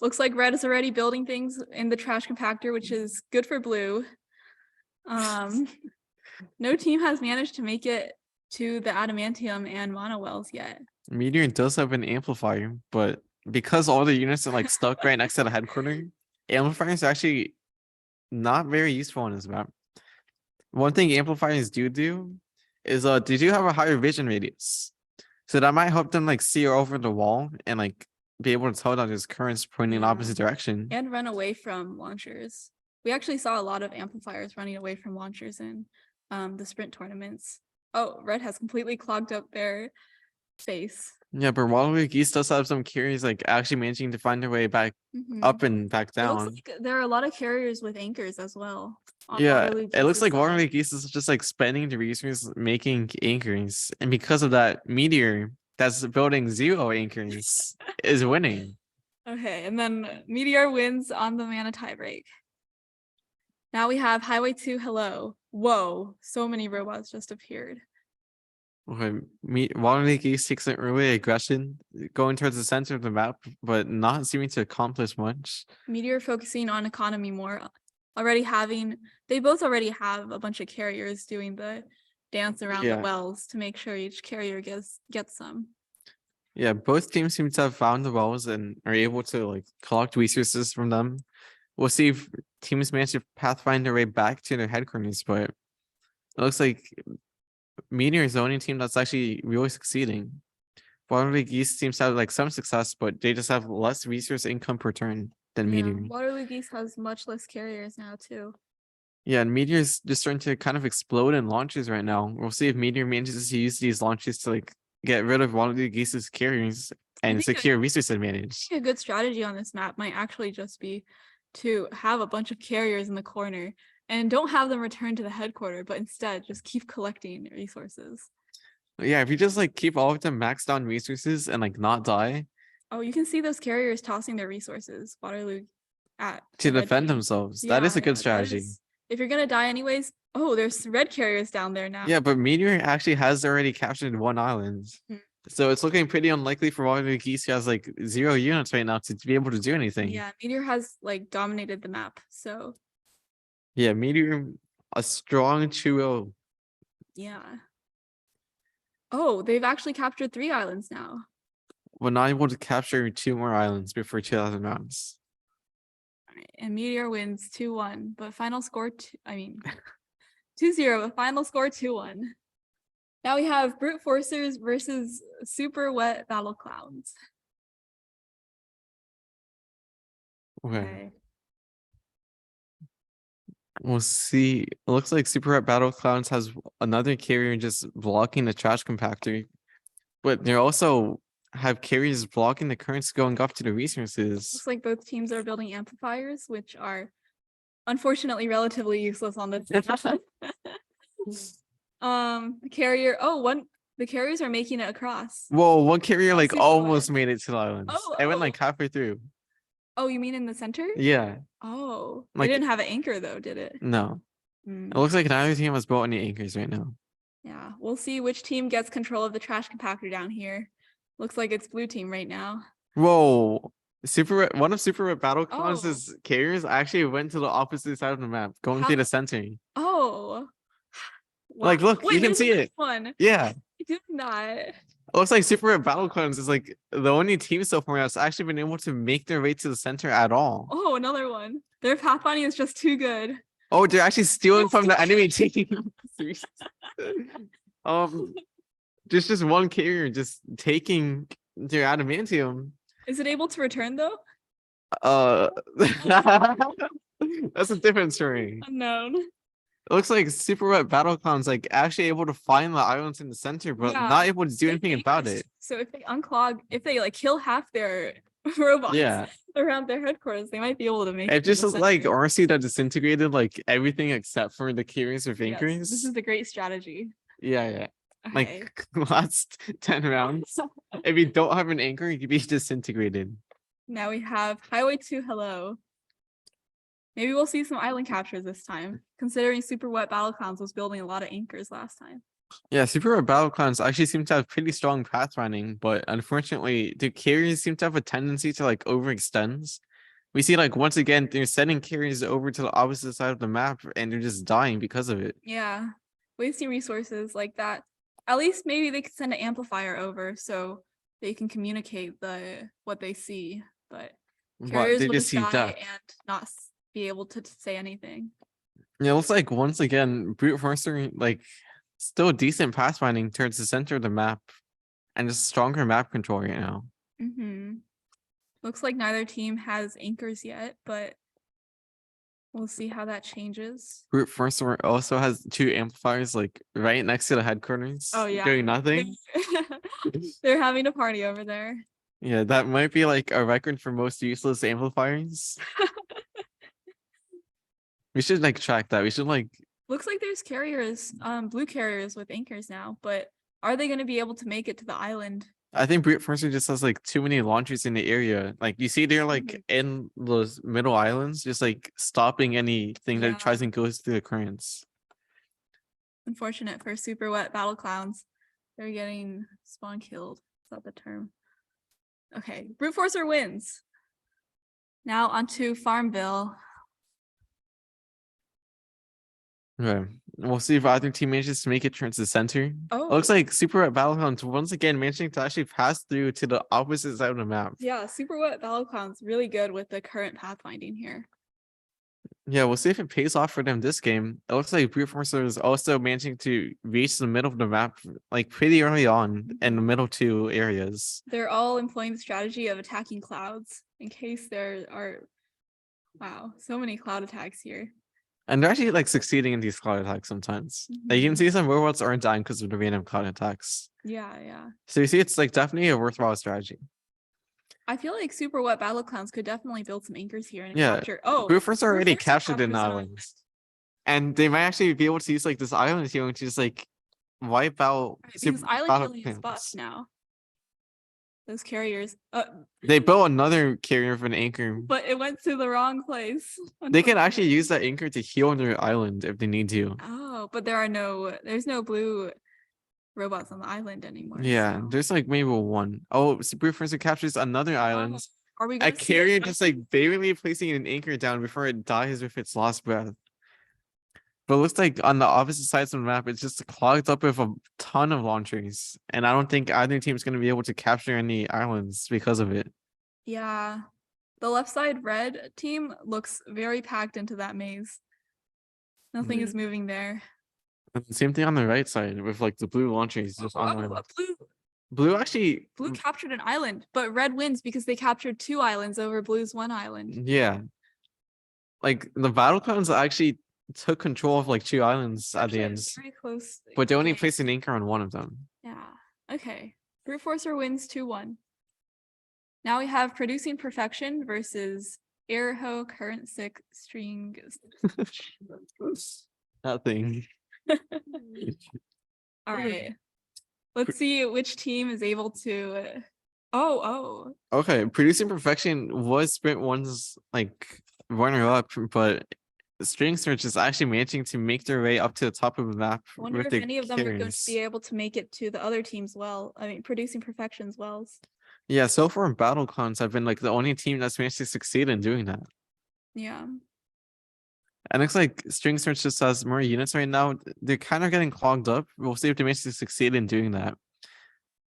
Looks like Red is already building things in the trash compactor, which is good for Blue. No team has managed to make it to the Adamantium and Mono Wells yet. Meteor does have an amplifier, but because all the units are like stuck right next to the headquarters, amplifiers are actually not very useful on this map. One thing amplifiers do is they do have a higher vision radius. So that might help them like see over the wall and like be able to tell that there's currents pointing in the opposite direction. And run away from launchers. We actually saw a lot of amplifiers running away from launchers in the sprint tournaments. Oh, Red has completely clogged up their space. Yeah, but Waterloo Geese does have some carriers like actually managing to find their way back up and back It down. looks like there are a lot of carriers with anchors as well. Yeah, it looks like Waterloo Geese is just like spending the resources making anchors, and because of that, Meteor that's building 0 anchors is winning. Okay, and then Meteor wins on the mana tiebreak. Now we have Highway 2 Hello. Whoa, so many robots just appeared. Okay, Waterloo Geese takes an early aggression, going towards the center of the map, but not seeming to accomplish much. Meteor focusing on economy more. They both already have a bunch of carriers doing the dance around the wells to make sure each carrier gets some. Yeah, both teams seem to have found the wells and are able to like collect resources from them. We'll see if teams manage to pathfind their way back to their headquarters, but it looks like Meteor is the only team that's actually really succeeding. Waterloo Geese seems to have like some success, but they just have less resource income per turn than Meteor. Waterloo Geese has much less carriers now too. Yeah, and Meteor's just starting to kind of explode in launches right now. We'll see if Meteor manages to use these launches to like get rid of Waterloo Geese's carriers and secure resource advantage. A good strategy on this map might actually just be to have a bunch of carriers in the corner and don't have them return to the headquarters, but instead just keep collecting resources. Yeah, if you just like keep all of them maxed on resources and like not die. Oh, you can see those carriers tossing their resources. Waterloo to defend themselves. That is a good strategy. If you're gonna die anyways. Oh, there's red carriers down there now. Yeah, but Meteor actually has already captured 1 island. So it's looking pretty unlikely for Waterloo Geese, who has like 0 units right now, to be able to do anything. Yeah, Meteor has like dominated the map. So yeah, Meteor, a strong 2-0. Yeah. Oh, they've actually captured 3 islands now. We're not able to capture 2 more islands before 2,000 rounds. All right, and Meteor wins 2-1, but final score 2-0, but final score 2-1. Now we have Brute Forcers versus Super Wet Battle Clowns. Okay. We'll see. It looks like Super Wet Battle Clowns has another carrier just blocking the trash compactor, but they also have carriers blocking the currents going up to the resources. Looks like both teams are building amplifiers, which are unfortunately relatively useless on this. The carrier. The carriers are making it across. Whoa, one carrier like almost made it to the islands. It went like halfway through. Oh, you mean in the center? Yeah. Oh, like, it didn't have an anchor though, did it? No. It looks like neither team has built any anchors right now. Yeah, we'll see which team gets control of the trash compactor down here. Looks like it's blue team right now. Whoa. One of Super Wet Battle Clowns' carriers actually went to the opposite side of the map, going through the center. Oh. Wow. Like, look, you can see it. One. Yeah. I did not. It looks like Super Wet Battle Clowns is like the only team so far that's actually been able to make their way to the center at all. Oh, another one. Their pathfinding is just too good. Oh, they're actually stealing from the enemy team. There's just one carrier just taking their adamantium. Is it able to return though? That's a different story. Unknown. It looks like Super Wet Battlecloud's like actually able to find the islands in the center, but Yeah, not able to do they anything think about it's- it. So if they unclog, if they like kill half their robots Yeah. around their headquarters, they might be able to make It to just the looks like center. RC that disintegrated like everything except for the carriers of Yes, anchors. this is the great strategy. Yeah, yeah. Okay. Like last 10 rounds. If you don't have an anchor, you can be disintegrated. Now we have Highway 2 Hello. Maybe we'll see some island captures this time, considering Super Wet Battleclowns was building a lot of anchors last time. Yeah, Super Wet Battleclowns actually seem to have pretty strong pathfinding, but unfortunately, the carriers seem to have a tendency to like overextend. We see like once again, they're sending carriers over to the opposite side of the map and they're just dying because of it. Yeah, wasting resources like that. At least maybe they could send an amplifier over so they can communicate what they see, but But carriers they will just just see die death. and not be able to say anything. Yeah, it looks like once again, Brute Forcer like still decent pathfinding towards the center of the map and just stronger map control right now. Mm-hmm. Looks like neither team has anchors yet, but we'll see how that changes. Brute Forcer also has 2 amplifiers like right next to the headquarters. Oh yeah, Doing nothing. They're having a party over there. Yeah, that might be like a record for most useless amplifiers. We should like track that. We should like Looks like there's carriers, blue carriers with anchors now, but are they going to be able to make it to the island? I think Brute Forcer just has like too many launchers in the area. Like you see they're like Mhm. in those middle islands, just like stopping anything Yeah. that tries and goes through the currents. Unfortunate for Super Wet Battleclowns. They're getting spawn killed. Is that the term? Okay, Brute Forcer wins. Now onto Farmville. Okay. We'll see if either team manages to make it towards the center. Oh, Looks like Super Wet Battleclowns once again managing to actually pass through to the opposite side of the map. yeah, Super Wet Battleclowns really good with the current pathfinding here. Yeah, we'll see if it pays off for them this game. It looks like Brute Forcer is also managing to reach the middle of the map like pretty early on in the middle 2 areas. They're all employing the strategy of attacking clouds in case there are, wow, so many cloud attacks here. And they're actually like succeeding in these cloud attacks sometimes. Like you can Mhm. see some robots aren't dying because of the random cloud attacks. Yeah, yeah. So you see it's like definitely a worthwhile strategy. I feel like Super Wet Battleclowns could definitely build some anchors here and Yeah, capture. Oh, Brute Forcer Brute already Forcer captured an captures an island. And they might actually be able to use like this island here and just like wipe out Right, because super island healing is Battleclowns. buffed now. Those carriers, They built another carrier of an anchor. but it went to the wrong place. They can actually unfortunately. use that anchor to heal their island if they need to. Oh, but there's no blue robots on the island anymore. Yeah, so- there's like maybe one. Oh, Brute Forcer captures another island. Are we A gonna see it? carrier just like barely placing an anchor down before it dies with its last breath. But it looks like on the opposite sides of the map, it's just clogged up with a ton of launchers. And I don't think either team's going to be able to capture any islands because of it. Yeah. The left side red team looks very packed into that maze. Nothing is moving there. And the same thing on the right side with like the blue launchers just on the Oh, blue actually. blue captured an island, but red wins because they captured 2 islands over blue's 1 island. Yeah. Like the Battlecloud's actually took control of like 2 islands at the Actually, end, very close. but they only game. placed an anchor on one of them. Yeah. Okay. Brute Forcer wins 2-1. Now we have Producing Perfection versus Airho Current Sick String. That thing. All right. Let's see which team is able to. Oh. Okay, Producing Perfection was Sprint One's like runner up, but String Search is actually managing to make their way up to the top of the map. I wonder with if the any of them are going to carriers. be able to make it to the other team's well. I mean, Producing Perfection's wells. Yeah, so far Battleclones have been like the only team that's managed to succeed in doing that. Yeah. And it looks like String Search just has more units right now. They're kind of getting clogged up. We'll see if they manage to succeed in doing that.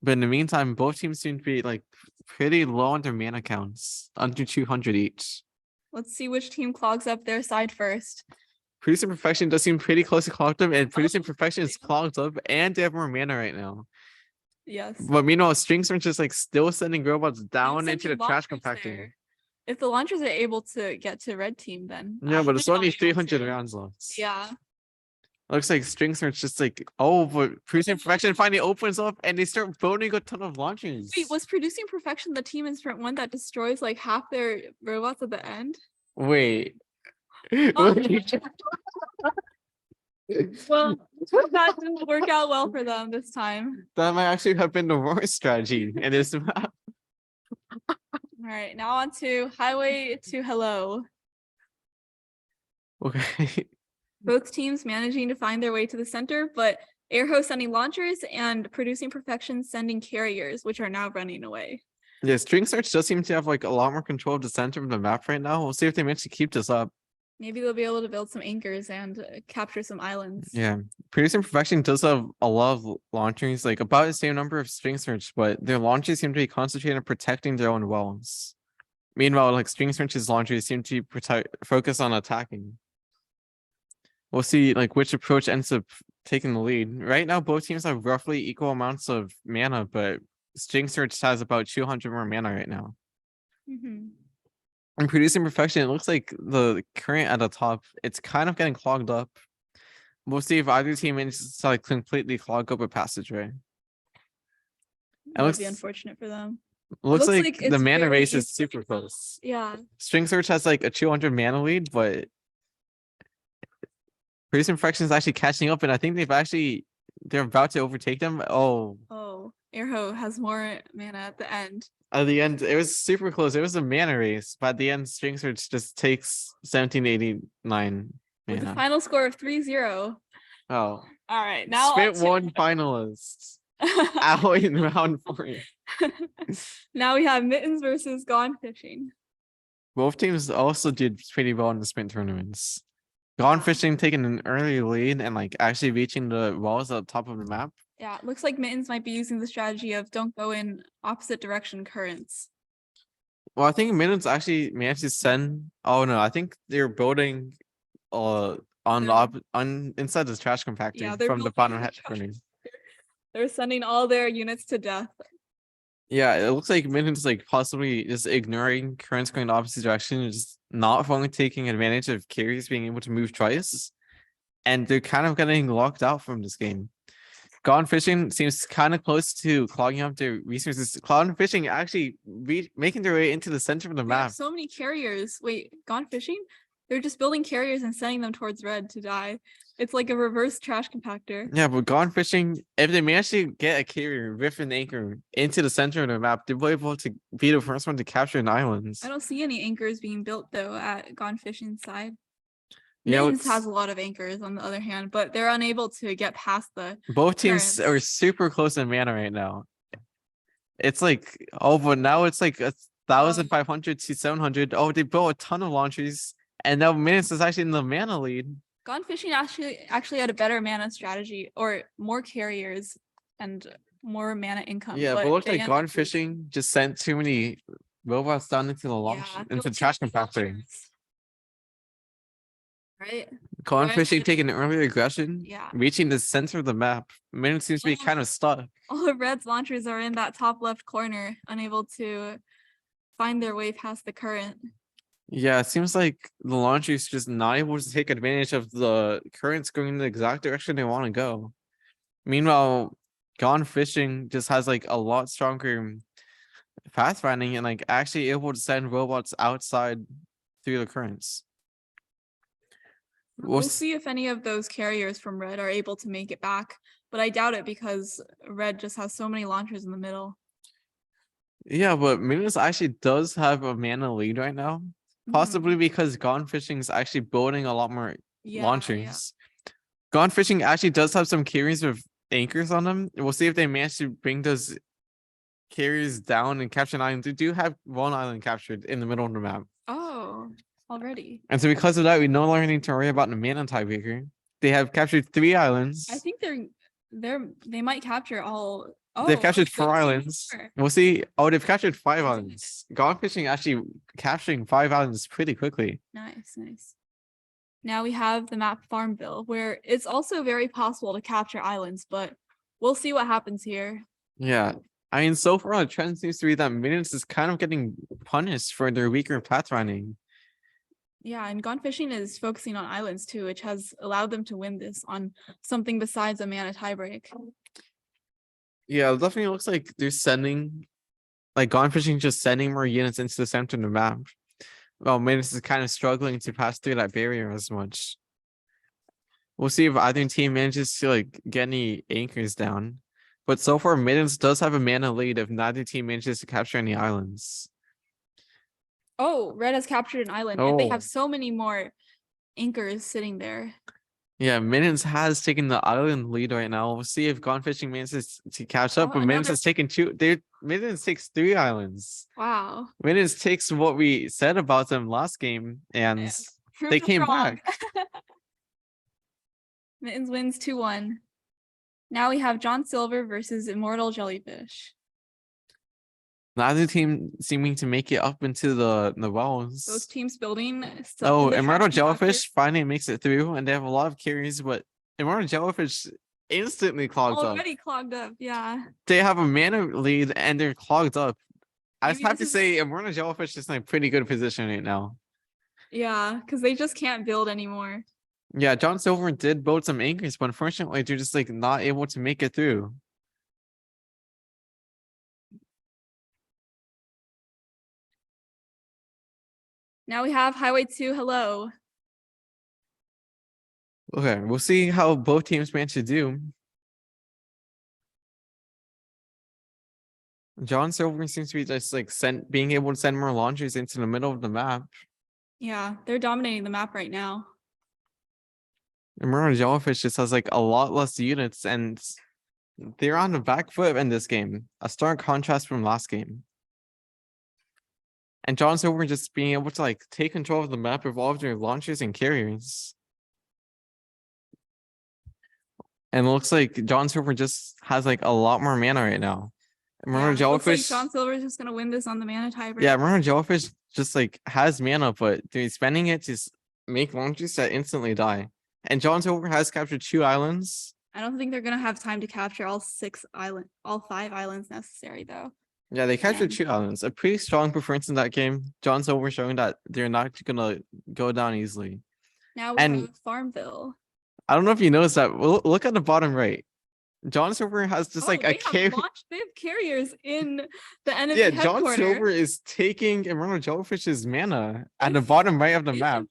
But in the meantime, both teams seem to be like pretty low on their mana counts, under 200 each. Let's see which team clogs up their side first. Producing Perfection does seem pretty close to clogged up, and Producing Perfection is yeah. clogged up, and they have more mana right now. Yes. But meanwhile, String Search is like still sending robots down sending into the trash launchers compactor. there. If the launchers are able to get to red team, then Yeah, but it's they're only not able 300 to. rounds left. Yeah. Looks like string search just like, oh, but producing perfection finally opens up and they start building a ton of launchers. Wait, was producing perfection the team in sprint 1 that destroys like half their robots at the end? Wait. Oh. Well, that didn't work out well for them this time. That might actually have been the worst strategy in this map. All right, now on to highway to hello. Okay. Both teams managing to find their way to the center, but Airho sending launchers and producing perfection sending carriers, which are now running away. Yeah, string search does seem to have like a lot more control of the center of the map right now. We'll see if they manage to keep this up. Maybe they'll be able to build some anchors and capture some islands. Yeah, producing perfection does have a lot of launchers, like about the same number of string search, but their launchers seem to be concentrated on protecting their own wells. Meanwhile, like string search's launchers seem to focus on attacking. We'll see like which approach ends up taking the lead. Right now, both teams have roughly equal amounts of mana, but string search has about 200 more mana right now. Mhm. And producing perfection, it looks like the current at the top, it's kind of getting clogged up. We'll see if either team manages to like completely clog up a passageway. That would looks- be unfortunate for them. Looks looks like like the it's mana very race is easy. super close. Yeah. String search has like a 200 mana lead, but producing perfection is actually catching up, and I think they're about to overtake them. Oh, Airho has more mana at the end. at the end, it was super close. It was a mana race, but at the end, string search just takes 1789 With a mana. final score of 3-0. Oh, All right, now Spit one finalists out in round 4. Now we have Mittens versus Gone Fishing. Both teams also did pretty well in the sprint tournaments. Gone Fishing taking an early lead and like actually reaching the walls at the top of the map. Yeah, it looks like Mittens might be using the strategy of don't go in opposite direction currents. Well, I think Minutes actually managed to send. Oh no, I think they're building on inside this trash compactor Yeah, they're from the building bottom the hatch trash corner. They're sending all their units to death. Yeah, it looks like Minutes like possibly just ignoring currents going the opposite direction and just not fully taking advantage of carries being able to move twice. And they're kind of getting locked out from this game. Gone Fishing seems kind of close to clogging up their resources. Gone Fishing actually making their way into the center of the They have map. so many carriers. Wait, Gone Fishing? They're just building carriers and sending them towards red to die. It's like a reverse trash compactor. Yeah, but Gone Fishing, if they manage to get a carrier with an anchor into the center of the map, they'll be able to be the first one to capture an island. I don't see any anchors being built though at Gone Fishing's side. Yeah, Mittens has a lot of anchors on the other hand, but they're unable to get past the both teams currents. are super close in mana right now. It's like, oh, but now it's like 1,500 to 700. Oh, they built a ton of launchers, and now Minutes is actually in the mana lead. Gone Fishing actually had a better mana strategy or more carriers and more mana income. Yeah, but it looks they like end Gone up- Fishing just sent too many robots down into the launch Yeah, into built trash too many compactor. launchers. Right? Gone Right. Fishing taking an early aggression, Yeah. reaching the center of the map. Minutes seems to be kind of stuck. All of Red's launchers are in that top left corner, unable to find their way past the current. Yeah, it seems like the launcher's just not able to take advantage of the currents going in the exact direction they want to go. Meanwhile, Gone Fishing just has like a lot stronger pathfinding and like actually able to send robots outside through the currents. We'll see if any of those carriers from Red are able to make it back, but I doubt it because Red just has so many launchers in the middle. Yeah, but Minus actually does have a mana lead right now. Possibly because Gone Fishing is actually building a lot more launchers. Gone Fishing actually does have some carriers with anchors on them. We'll see if they manage to bring those carriers down and capture an island. They do have one island captured in the middle of the map. Oh, already. And so because of that, we no longer need to worry about the mana tiebreaker. They have captured 3 islands. I think they might capture all. Oh, They've captured 4 they'll see islands. more. We'll see. Oh, they've captured 5 islands. Gone Fishing actually capturing 5 islands pretty quickly. Nice. Now we have the map Farmville, where it's also very possible to capture islands, but we'll see what happens here. Yeah. I mean, so far the trend seems to be that Minions is kind of getting punished for their weaker path running. Yeah, and Gone Fishing is focusing on islands too, which has allowed them to win this on something besides a mana tiebreak. Yeah, it definitely looks like they're sending, like Gone Fishing just sending more units into the center of the map. Well, Minions is kind of struggling to pass through that barrier as much. We'll see if either team manages to like get any anchors down. But so far, Mittens does have a mana lead if neither team manages to capture any islands. Oh, Red has captured an island, and they Oh, have so many more anchors sitting there. yeah, Mittens has taken the island lead right now. We'll see if Gone Fishing manages to catch up, Oh, but Mittens another. has taken two. Mittens takes 3 islands. Wow. Mittens takes what we said about them last game, and Yeah. they Proved us came wrong. back. Mittens wins 2-1. Now we have John Silver versus Immortal Jellyfish. Neither team seeming to make it up into the wells. Both teams building. Oh, the Immortal trash compactor. Jellyfish finally makes it through, and they have a lot of carries, but Immortal Jellyfish instantly clogged up. Already clogged up, yeah. They have a mana lead and they're clogged up. I just Maybe have this to is- say, Immortal Jellyfish is in a pretty good position right now. Yeah, because they just can't build anymore. Yeah, John Silver did build some anchors, but unfortunately, they're just like not able to make it through. Now we have Highway 2 Hello. Okay, we'll see how both teams manage to do. John Silver seems to be just like being able to send more launchers into the middle of the map. Yeah, they're dominating the map right now. Immortal Jellyfish just has like a lot less units, and they're on the back foot in this game. A stark contrast from last game. And John Silver just being able to like take control of the map with all of their launchers and carriers. And it looks like John Silver just has like a lot more mana right now. Immortal Yeah, looks like Jellyfish. John Silver is just gonna win this on the mana tiebreak. Yeah, Immortal Jellyfish just like has mana, but they're spending it to make launchers that instantly die. And John Silver has captured 2 islands. I don't think they're gonna have time to capture all 5 islands necessary though. Yeah, they captured Yeah. 2 islands. A pretty strong performance in that game. John Silver showing that they're not gonna go down easily. Now we And- have Farmville. I don't know if you noticed that. Look at the bottom right. John Silver has just like a they have carriers in the enemy Yeah, John headquarter. Silver is taking Immortal Jellyfish's mana at the bottom right of the map.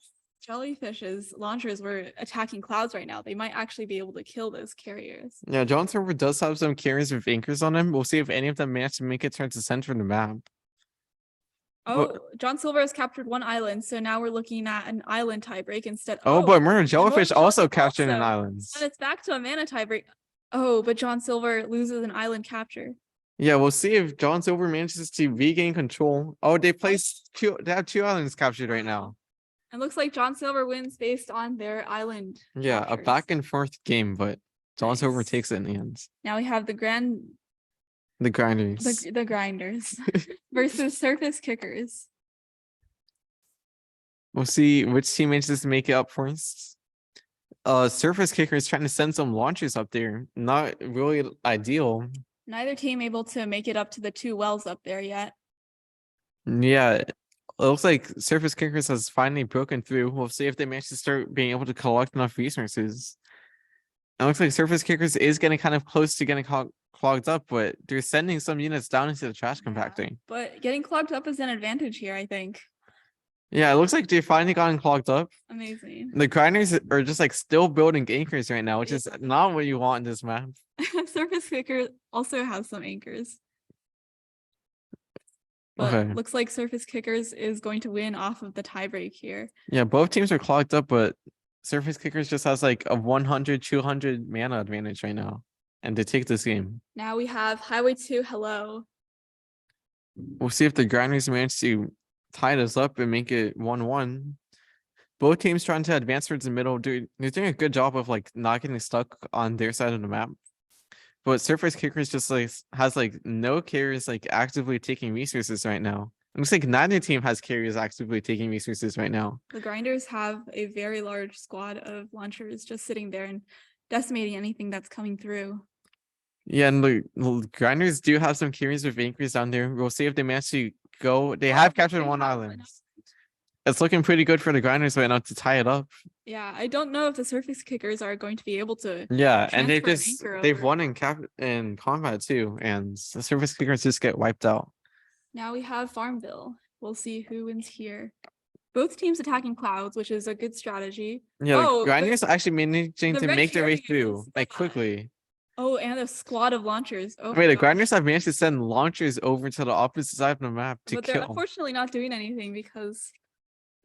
Jellyfish's launchers were attacking clouds right now. They might actually be able to kill those carriers. Yeah, John Silver does have some carriers with anchors on him. We'll see if any of them manage to make it towards the center of the map. Oh, John Silver has captured 1 island, so now we're looking at an island tiebreak instead. Oh, but Immortal Jellyfish Immortal also Jellyfish captured an also. island. And it's back to a mana tiebreak. Oh, but John Silver loses an island capture. Yeah, we'll see if John Silver manages to regain control. Oh, they placed 2. They have 2 islands captured right now. It looks like John Silver wins based on their island. Yeah, a captures. back and forth game, but John Silver Nice. takes it in the end. Now we have the grinders. the grinders versus surface kickers. We'll see which team manages to make it up first. Surface kicker is trying to send some launchers up there. Not really ideal. Neither team able to make it up to the 2 wells up there yet. Yeah, it looks like Surface Kickers has finally broken through. We'll see if they manage to start being able to collect enough resources. It looks like Surface Kickers is getting kind of close to getting clogged up, but they're sending some units down into the trash compacting. But getting clogged up is an advantage here, I think. Yeah, it looks like they finally gotten clogged up. Amazing. The grinders are just like still building anchors right now, which is not what you want in this map. Surface kicker also has some anchors. But Okay. looks like Surface Kickers is going to win off of the tiebreak here. Yeah, both teams are clogged up, but Surface Kickers just has like a 100, 200 mana advantage right now. And they take this game. Now we have Highway 2 Hello. We'll see if the grinders manage to tie this up and make it 1-1. Both teams trying to advance towards the middle. They're doing a good job of like not getting stuck on their side of the map. But Surface Kickers just like has like no carriers like actively taking resources right now. It looks like neither team has carriers actively taking resources right now. The grinders have a very large squad of launchers just sitting there and decimating anything that's coming through. Yeah, and the grinders do have some carries with anchors down there. We'll see if they manage to go. They have captured they one have island. It's looking pretty good for the grinders right now to tie it up. Yeah, I don't know if the surface kickers are going to be able to. Yeah, and transfer an anchor they've over. won in combat too, and the surface kickers just get wiped out. Now we have Farmville. We'll see who wins here. Both teams attacking clouds, which is a good strategy. Yeah, Oh, the grinders are actually managing the to red make their way carriers, through like yeah. quickly. Oh, and a squad of launchers. Oh, Wait, my the gosh. grinders have managed to send launchers over to the opposite side of the map to But they're kill. unfortunately not doing anything because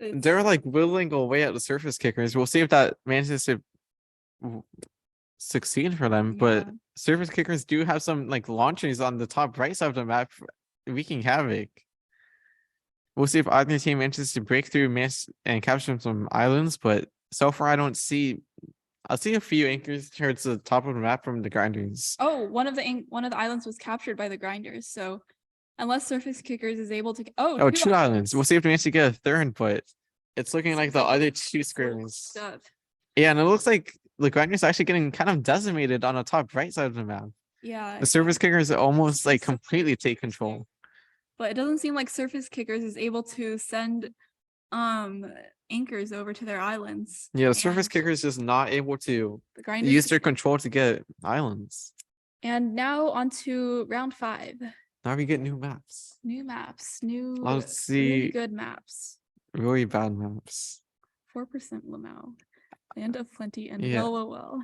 They're like whittling away at the surface kickers. We'll see if that manages to succeed for them. But Yeah. surface kickers do have some like launchers on the top right side of the map wreaking havoc. We'll see if either team manages to break through and capture some islands, but so far I see a few anchors towards the top of the map from the grinders. Oh, one of the islands was captured by the grinders. So unless surface kickers is able to Two islands. We'll see if they manage to get a third, but it's looking like the other two squares. Stuff. Yeah, and it looks like the grinders actually getting kind of decimated on the top right side of the map. Yeah. The surface kickers almost like completely take control. But it doesn't seem like surface kickers is able to send anchors over to their islands. Yeah, the surface And kickers just not able to the grinders use their control to get islands. And now on to round 5. Now we get new maps. New maps, new Let's see. really good maps. Really bad maps. 4% Lamau, Land of Plenty, and Yeah. well.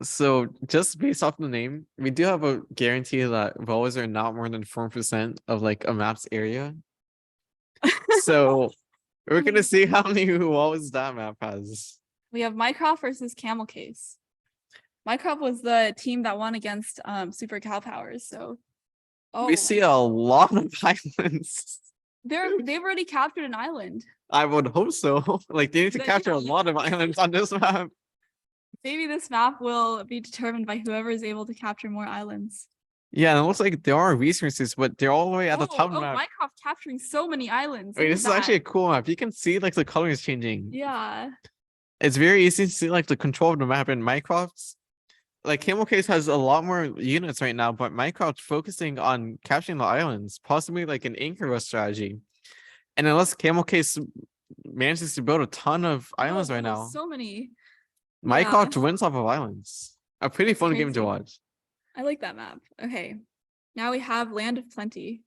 So just based off the name, we do have a guarantee that wells are not more than 4% of like a map's area. So we're gonna see how many wells that map has. We have Mycroft versus Camel Case. Mycroft was the team that won against Super Cow Powers. So we see a lot of islands. They've already captured an island. I would hope so. Like they need to capture a lot of islands on this map. Maybe this map will be determined by whoever is able to capture more islands. Yeah, and it looks like there are resources, but they're all the way at the top of the map. Mycroft capturing so many islands. Wait, this is actually a cool map. You can see like the colors changing. Yeah. It's very easy to see like the control of the map in Minecraft. Like Camel Case has a lot more units right now, but Minecraft focusing on capturing the islands, possibly like an anchor rush strategy. And unless Camel Case manages to build a ton of islands right now, so many. Minecraft wins off of islands. A pretty fun game to watch. I like that map. Okay. Now we have Land of Plenty.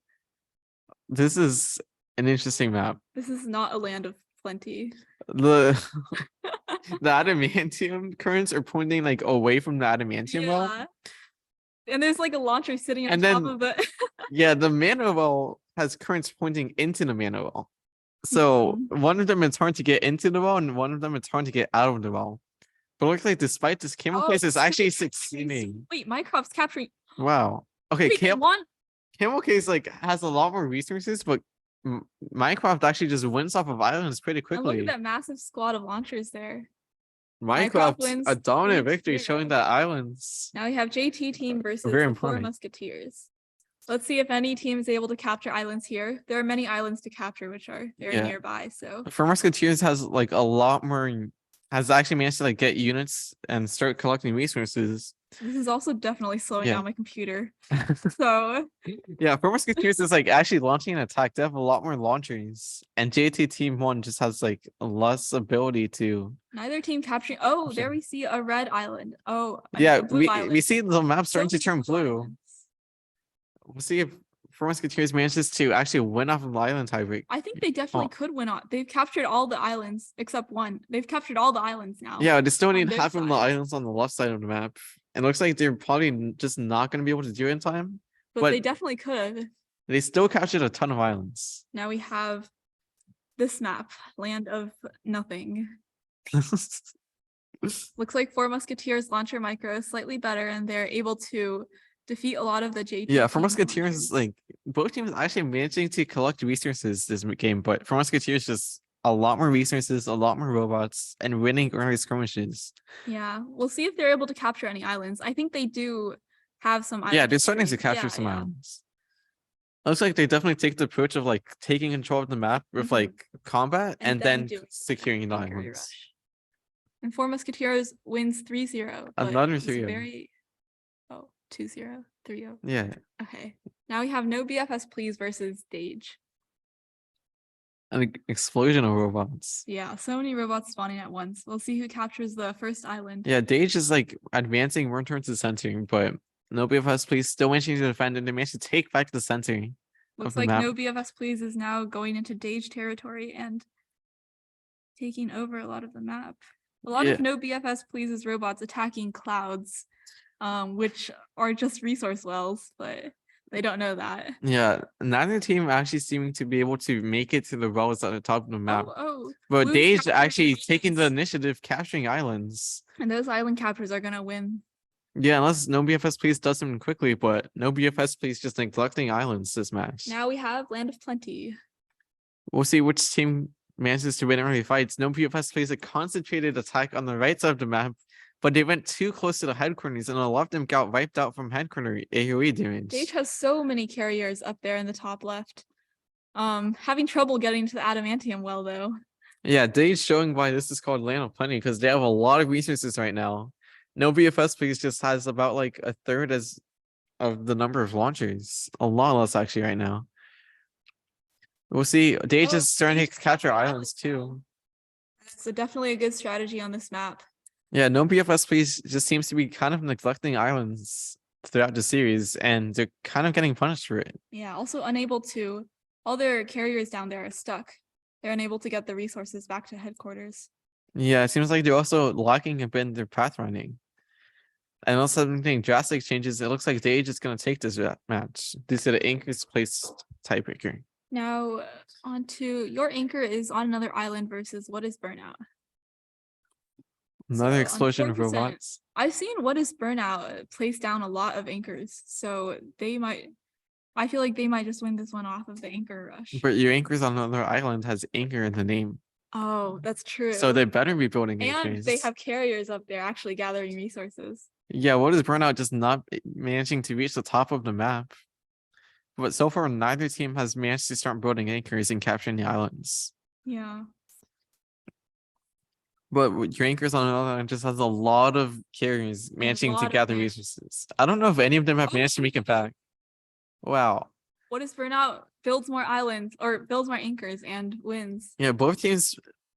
This is an interesting map. This is not a Land of Plenty. The adamantium currents are pointing like away from the adamantium well. And there's like a launcher sitting on top of it. Yeah, the mana well has currents pointing into the mana well. So one of them it's hard to get into the well, and one of them it's hard to get out of the well. But it looks like despite this, Camel Case is actually succeeding. Wait, Minecraft's capturing. Wow. Okay, Camel Case like has a lot more resources, but Minecraft actually just wins off of islands pretty quickly. Look at that massive squad of launchers there. Minecraft wins a dominant victory, showing that islands. Now we have JT team versus the 4 Musketeers. Let's see if any team is able to capture islands here. There are many islands to capture, which are very nearby. So 4 Musketeers has like a lot more. Has actually managed to like get units and start collecting resources. This is also definitely slowing down my computer. So yeah, 4 Musketeers is like actually launching an attack. They have a lot more launchers, and JT Team 1 just has like less ability to. Neither team capturing. Oh, there we see a red island. Oh, yeah, we see the map starting to turn blue. We'll see if 4 Musketeers manages to actually win off of the island tiebreak. I think they definitely could win on. They've captured all the islands except one. They've captured all the islands now. Yeah, they still need half of the islands on the left side of the map. It looks like they're probably just not going to be able to do it in time. But they definitely could. They still captured a ton of islands. Now we have this map, Land of Nothing. Looks like 4 Musketeers launcher micro is slightly better, and they're able to defeat a lot of the JT. Yeah, 4 Musketeers, like both teams actually managing to collect resources this game, but 4 Musketeers just a lot more resources, a lot more robots, and winning early skirmishes. Yeah, we'll see if they're able to capture any islands. I think they do have some islands. Yeah, they're starting to capture some islands. Looks like they definitely take the approach of like taking control of the map with like combat and then securing the islands. And 4 Musketeers wins 3-0. Another 3-0. Oh, 2-0, 3-0. Yeah, Okay. Now we have No BFS Please versus Dage. an explosion of robots. Yeah, so many robots spawning at once. We'll see who captures the first island. Yeah, Dage is like advancing more towards the center, but no BFS Please still managing to defend, and they managed to take back the center of Looks the like map. No BFS Please is now going into Dage territory and taking over a lot of the map. A lot Yeah. of No BFS Please's robots attacking clouds, which are just resource wells, but they don't know that. Yeah, neither team actually seeming to be able to make it to the wells at the top of the map. Oh, But Blue's Dage capturing actually taking the islands. initiative, capturing islands. And those island captures are gonna win. Yeah, unless no BFS Please does something quickly, but no BFS Please just neglecting islands this match. Now we have Land of Plenty. We'll see which team manages to win early fights. No BFS plays a concentrated attack on the right side of the map, but they went too close to the headquarters and a lot of them got wiped out from headquarter AoE damage. Dage has so many carriers up there in the top left. Having trouble getting to the adamantium well though. Yeah, Dage showing why this is called Land of Plenty because they have a lot of resources right now. No BFS Please just has about like a third as of the number of launchers. A lot less actually right now. We'll see. Dage is starting to capture islands too. So definitely a good strategy on this map. Yeah, no BFS Please just seems to be kind of neglecting islands throughout the series, and they're kind of getting punished for it. Yeah, also unable to, all their carriers down there are stuck. They're unable to get the resources back to headquarters. Yeah, it seems like they're also lacking a bit in their path running. And also something drastic changes. It looks like Dage is going to take this match due to the anchor's placed tiebreaker. Now on to your anchor is on another island versus What is Burnout? Another So, on explosion of 4%, robots. I've seen What is Burnout place down a lot of anchors, so I feel like they might just win this one off of the anchor rush. But your anchors on another island has anchor in the name. Oh, that's true. So they better be building and anchors. they have carriers up there actually gathering resources. Yeah, what is Burnout just not managing to reach the top of the map? But so far, neither team has managed to start building anchors and capturing the islands. Yeah. But your anchors on another island just has a lot of carriers managing to lot of gather carriers. resources. I don't know if any of them have managed to make it back. Wow. What is Burnout builds more islands or builds more anchors and wins. Yeah, both teams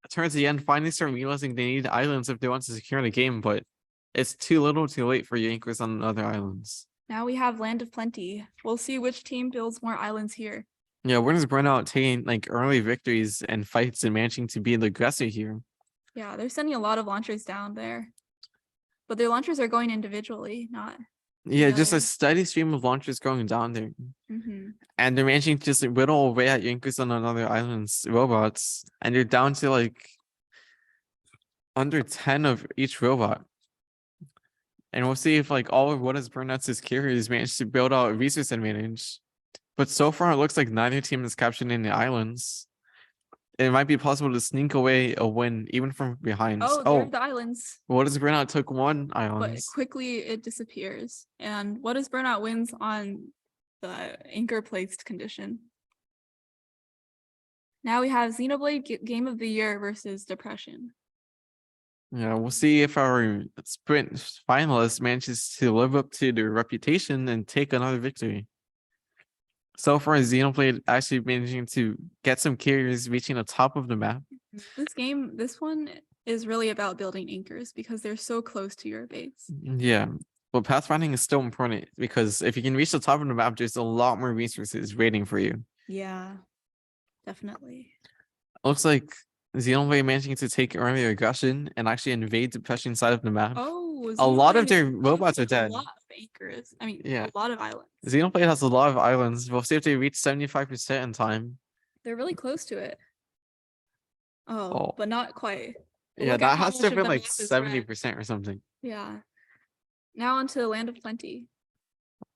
towards the end finally start realizing they need islands if they want to secure the game, but it's too little too late for your anchors on other islands. Now we have Land of Plenty. We'll see which team builds more islands here. Yeah, where does Burnout taking like early victories and fights and managing to be the aggressor here? Yeah, they're sending a lot of launchers down there. But their launchers are going individually, not. Yeah, just a together. steady stream of launchers going down there. Mm-hmm. And they're managing to just whittle away at your anchors on another island's robots. And you're down to like under 10 of each robot. And we'll see if like all of what is Burnout's carriers managed to build out a resource advantage. But so far it looks like neither team is capturing any islands. It might be possible to sneak away a win even from behind. Oh, there's the islands. What is Burnout took one island. But quickly it disappears. And What is Burnout wins on the anchor placed condition. Now we have Xenoblade Game of the Year versus Depression. Yeah, we'll see if our sprint finalist manages to live up to their reputation and take another victory. So far, Xenoblade actually managing to get some carriers reaching the top of the map. This one is really about building anchors because they're so close to your base. Yeah, but pathfinding is still important because if you can reach the top of the map, there's a lot more resources waiting for you. Yeah, definitely. Looks like Xenoblade managing to take early aggression and actually invade the Depression side of the map. Oh, a lot of Xenoblade their robots are dead. A lot of anchors. I mean, Yeah. a lot of islands. Xenoblade has a lot of islands. We'll see if they reach 75% in time. They're really close to it. Oh, Oh. but not quite. But Yeah, look at that how has much to of have been the like map is red. 70% or something. Yeah. Now onto the Land of Plenty.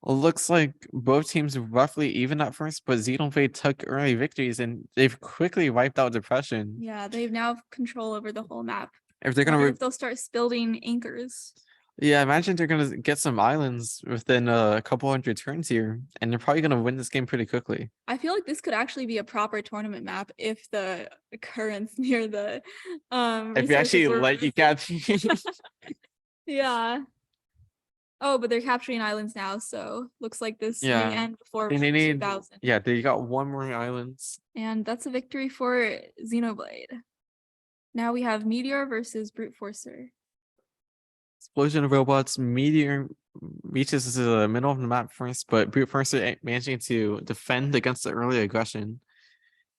It looks like both teams were roughly even at first, but Xenoblade took early victories and they've quickly wiped out Depression. Yeah, they've now control over the whole map. If they're Wonder gonna, if they'll start building anchors. yeah, imagine they're gonna get some islands within a couple hundred turns here, and they're probably gonna win this game pretty quickly. I feel like this could actually be a proper tournament map if the currents near the If you actually resources were let you get, yeah. Oh, but they're capturing islands now, so looks like this may Yeah. end before And they need 2000. yeah, they got one more islands. And that's a victory for Xenoblade. Now we have Meteor versus Brute Forcer. Explosion of robots, meteor reaches the middle of the map first, but brute force are managing to defend against the early aggression.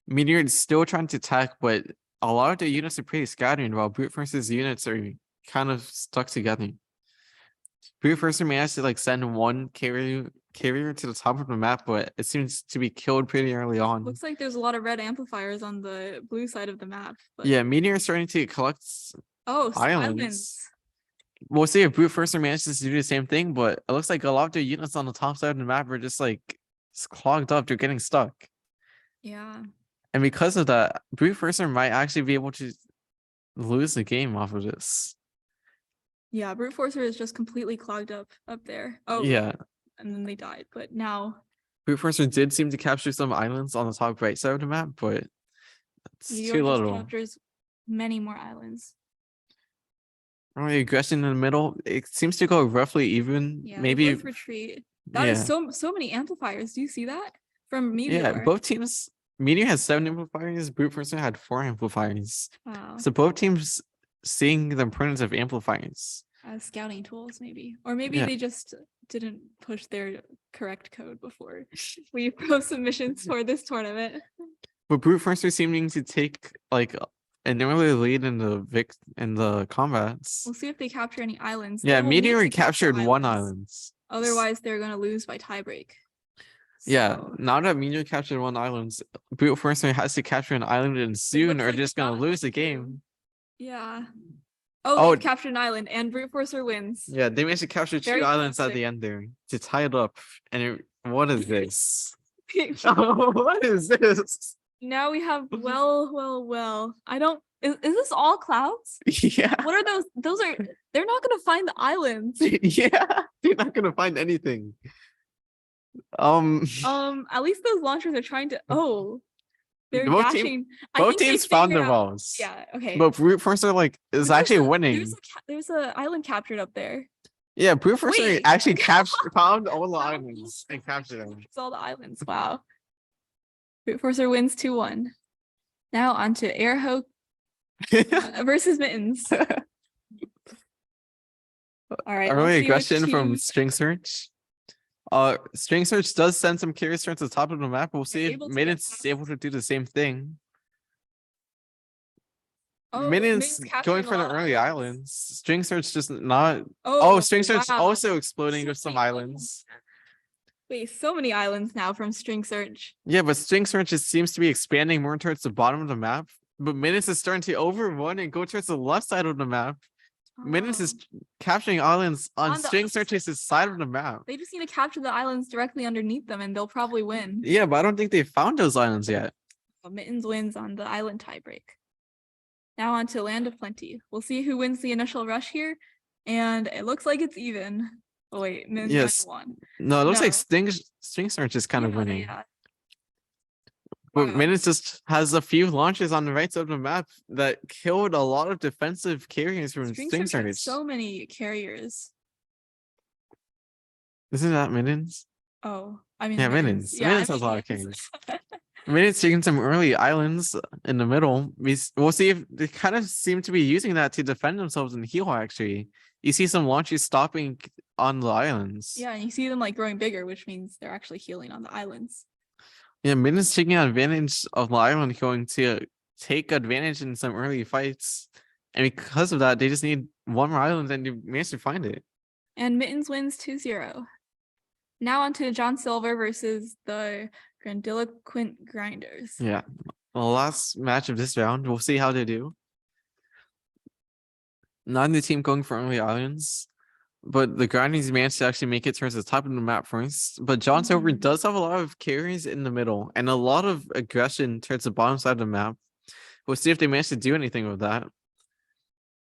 Meteor is still trying to attack, but a lot of the units are pretty scattered, while brute force's units are kind of stuck together. Brute force managed to like send one carrier to the top of the map, but it seems to be killed pretty early on. Looks like there's a lot of red amplifiers on the blue side of the map. But... yeah, meteor is starting to collect islands. We'll see if brute force manages to do the same thing, but it looks like a lot of the units on the top side of the map are just like clogged up. They're getting stuck. Yeah. And because of that, brute force might actually be able to lose the game off of this. Yeah, brute forcer is just completely clogged up there. Oh yeah, and then they died. But now brute force did seem to capture some islands on the top right side of the map, but it's too little. Captures many more islands. Early aggression in the middle, it seems to go roughly even. Yeah, maybe retreat. That is so many amplifiers. Do you see that from Meteor? Yeah, both teams. Meteor has 7 amplifiers. Brute force had 4 amplifiers. Wow. So both teams seeing the importance of amplifiers as scouting tools, maybe, or maybe they just didn't push their correct code before we pro submissions for this tournament. But brute force are seeming to take like an early lead in the combats. We'll see if they capture any islands. Yeah, Meteor captured one island. Otherwise, they're gonna lose by tiebreak. Yeah, now that Meteor captured one island, brute force has to capture an island and soon or just gonna lose the game. Yeah. Oh, they captured an island and brute forcer wins. Yeah, they managed to capture 2 islands at the end there to tie it up. And what is this? What is this? Now we have well. I don't. Is this all clouds? Yeah. What are those? They're not gonna find the islands. Yeah, they're not gonna find anything. At least those launchers are trying to. Oh, they're dashing. Both teams found their walls. Yeah. Okay. But brute force is actually winning. There's a island captured up there. Yeah, brute force actually found all the islands and captured them. It's all the islands. Wow. Brute Forcer wins 2-1. Now on to Airho versus Mittens. All right. Early aggression from String Search. String Search does send some carriers towards the top of the map. We'll see if Mittens is able to do the same thing. Mittens going for the early islands. String Search just not. String Search also exploding with some islands. Wait, so many islands now from String Search. Yeah, but String Search just seems to be expanding more towards the bottom of the map. But Mittens is starting to overrun and go towards the left side of the map. Mittens is capturing islands on String Search's side of the map. They just need to capture the islands directly underneath them and they'll probably win. Yeah, but I don't think they found those islands yet. Mittens wins on the island tiebreak. Now on to Land of Plenty. We'll see who wins the initial rush here. And it looks like it's even. Oh wait, Mittens won. No, it looks like String Search is kind of winning. Yeah. But Mittens just has a few launches on the right side of the map that killed a lot of defensive carriers from String Search. So many carriers. Isn't that Mittens? Oh, I mean, Mittens. Yeah, Mittens has a lot of carriers. Mittens taking some early islands in the middle. We'll see if they kind of seem to be using that to defend themselves and heal. Actually, you see some launches stopping on the islands. Yeah, and you see them like growing bigger, which means they're actually healing on the islands. Yeah, Mittens taking advantage of the island, going to take advantage in some early fights. And because of that, they just need one more island and you manage to find it. And Mittens wins 2-0. Now on to John Silver versus the Grandiloquent Grinders. Yeah, the last match of this round. We'll see how they do. Neither team going for early islands. But the Grinders managed to actually make it towards the top of the map first. But John Silver does have a lot of carries in the middle and a lot of aggression towards the bottom side of the map. We'll see if they manage to do anything with that.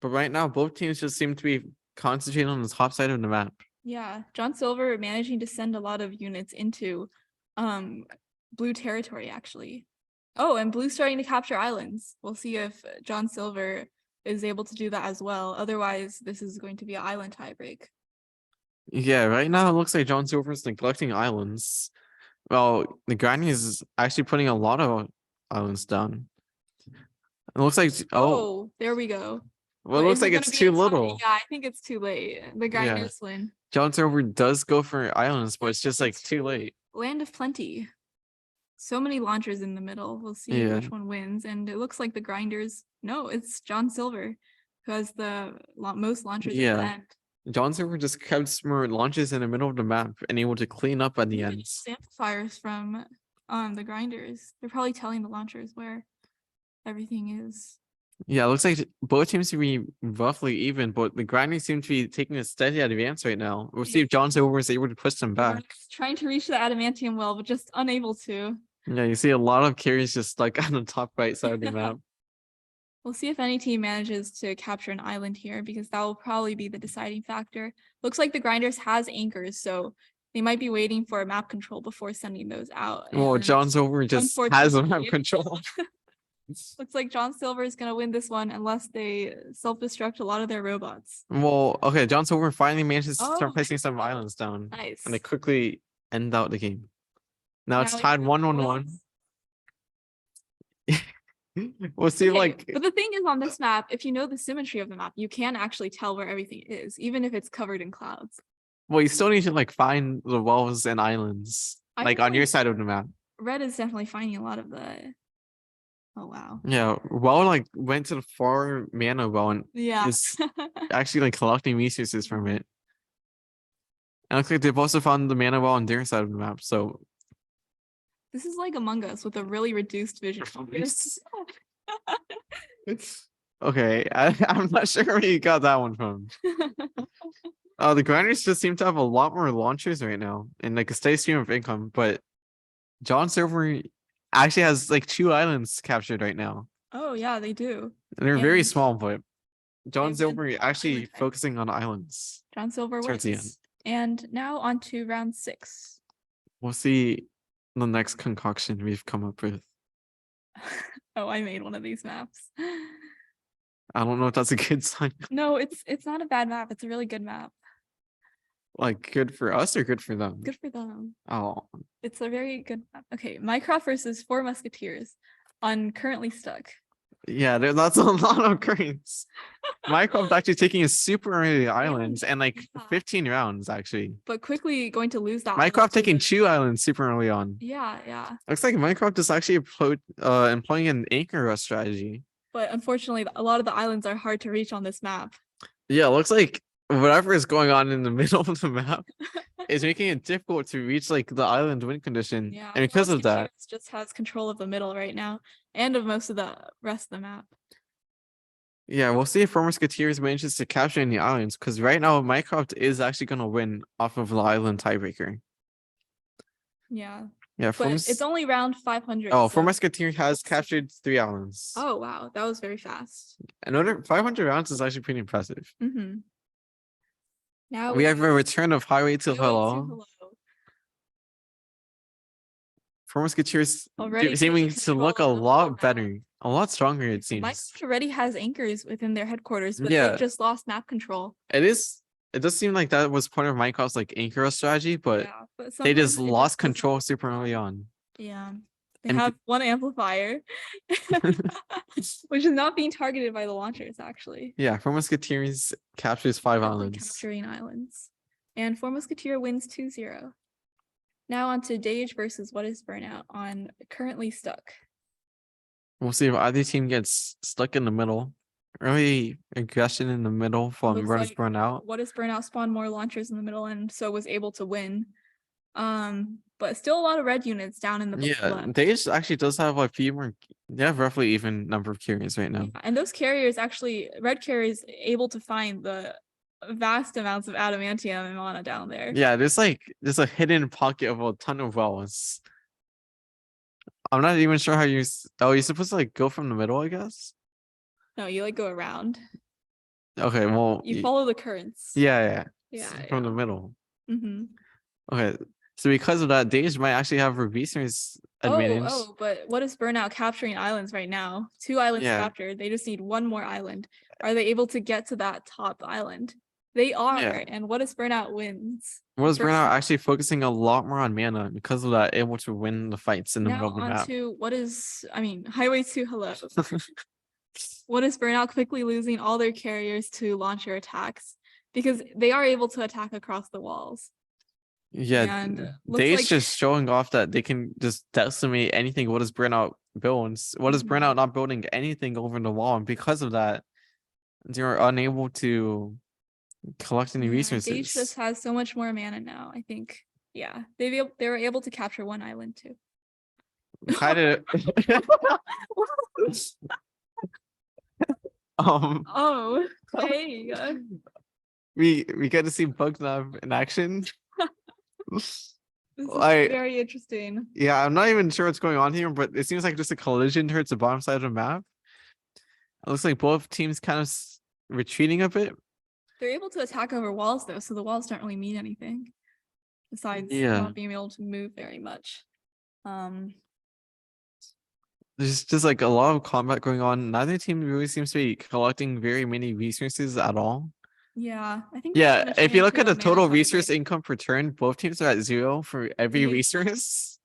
But right now, both teams just seem to be concentrating on the top side of the map. Yeah, John Silver managing to send a lot of units into blue territory, actually. Oh, and blue starting to capture islands. We'll see if John Silver is able to do that as well. Otherwise, this is going to be an island tiebreak. Yeah, right now it looks like John Silver's neglecting islands. Well, the Granny is actually putting a lot of islands down. It looks like Oh, there we go. well, it But looks is it like gonna it's be too in time? little. Yeah, I think it's too late. The Yeah. grinders win. John Silver does go for islands, but it's just like It's too late. Land of Plenty. So many launchers in the middle. We'll see Yeah. which one wins. And it looks like the grinders. No, it's John Silver who has the most launchers at the Yeah. end. John Silver just kept some more launches in the middle of the map and able to clean up at the Maybe end. just amplifiers from the grinders. They're probably telling the launchers where everything is. Yeah, it looks like both teams to be roughly even, but the grinders seem to be taking a steady advance right now. We'll see if John Silver is able to push them back. Trying to reach the adamantium well, but just unable to. Yeah, you see a lot of carries just like on the top right side of the map. We'll see if any team manages to capture an island here, because that will probably be the deciding factor. Looks like the grinders has anchors, so they might be waiting for map control before sending those out. Well, and John Silver just has a map unfortunately, control. Looks like John Silver is gonna win this one unless they self-destruct a lot of their robots. Well, okay, John Silver finally manages to Oh, start placing some islands down. nice. And they quickly end out the game. Now it's Now tied 1-1-1. We'll see like but the thing is, on this map, if you know the symmetry of the map, you can actually tell where everything is, even if it's covered in clouds. well, you still need to like find the wells and islands I like feel on your like side of the map. Red is definitely finding a lot of the. Oh wow. Yeah, well, like went to the far mana well and Yeah. is actually like collecting resources from it. And it looks like they've also found the mana well on their side of the map. So This is like Among Us with a really reduced vision. okay, I'm not sure where you got that one from. The grinders just seem to have a lot more launchers right now and like a steady stream of income, but John Silver actually has like 2 islands captured right now. Oh yeah, they do. And they're very And small, but John win Silver the actually island type. focusing on islands. John Silver Towards the wins. And now on to round 6. We'll see the next concoction we've come up with. Oh, I made one of these maps. I don't know if that's a good sign. No, it's not a bad map. It's a really good map. Like good for us or good for them? Good for them. Oh, It's a very good map. Okay, Mycroft versus 4 Musketeers on Currently Stuck. yeah, that's a lot of cranes. Mycroft actually taking a super early islands and like 15 rounds actually. But quickly going to lose that. Mycroft taking 2 islands super early on. Yeah, yeah. Looks like Mycroft is actually employing an anchor rush strategy. But unfortunately, a lot of the islands are hard to reach on this map. Yeah, it looks like whatever is going on in the middle of the map is making it difficult to reach like the island win condition. Yeah, And because of that, just has control of the middle right now and of most of the rest of the map. yeah, we'll see if Four Musketeers manages to capture any islands because right now Mycroft is actually gonna win off of the island tiebreaker. Yeah, Yeah, but it's only round 500. oh, Four so- Musketeers has captured 3 islands. Oh wow, that was very fast. Another 500 rounds is actually pretty impressive. Mm-hmm. Now We have a return of Highway to Highway to Hello. Hello. Four Musketeers Already seeming taking to look a control of the lot map. better, a lot stronger it seems. Mycroft already has anchors within their headquarters, but Yeah. they've just lost map control. It does seem like that was part of Mycroft's like anchor strategy, but Yeah, but they sometimes just it lost doesn't control work super out. early on. Yeah. They And have one amplifier, which is not being targeted by the launchers, actually. Yeah, Four Musketeers captures 5 Definitely islands. capturing islands. And 4 Musketeer wins 2-0. Now on to Dage versus What is Burnout on Currently Stuck. We'll see if either team gets stuck in the middle. Early aggression in the middle from Looks Runners like Burn Out. What is Burnout spawned more launchers in the middle and so was able to win. But still a lot of red units down in the Yeah, left. Dage actually does have like few more. They have roughly even number of carriers right now. Yeah, and those carriers actually, red carriers able to find the vast amounts of adamantium and mana down there. Yeah, there's a hidden pocket of a ton of wells. I'm not even sure how oh, you're supposed to like go from the middle, I guess. No, you like go around. Okay, well, You follow the currents. yeah, Yeah. from the middle. Mm-hmm. Okay, so because of that, Dage might actually have Revisor's advantage. Oh, but what is Burnout capturing islands right now? 2 islands Yeah. captured. They just need 1 more island. Are they able to get to that top island? They are, Yeah. and what is burnout wins? Was First Burnout off, actually focusing a lot more on mana because of that, able to win the fights in the middle now of the on map. to Highway to Hello. What is burnout quickly losing all their carriers to launcher attacks because they are able to attack across the walls. Yeah, And looks Dave's like just showing off that they can just decimate anything. What is Burnout builds? What is Mhm. Burnout not building anything over the wall? And because of that, they're unable to collect any yeah, Gage just resources. has so much more mana now. I think, yeah, they were able to capture one island too. Kind of. Oh, hey. We get to see Bugnav in action. This is I very interesting. Yeah, I'm not even sure what's going on here, but it seems like just a collision towards the bottom side of the map. It looks like both teams kind of retreating a bit. They're able to attack over walls though, so the walls don't really mean anything besides Yeah, not being able to move very much. there's just like a lot of combat going on. Neither team really seems to be collecting very many resources at all. Yeah, I think there's Yeah, been a if you chance look we at have the a total mana resource tiebreak. income per turn, both teams are at 0 for every Yeah. resource.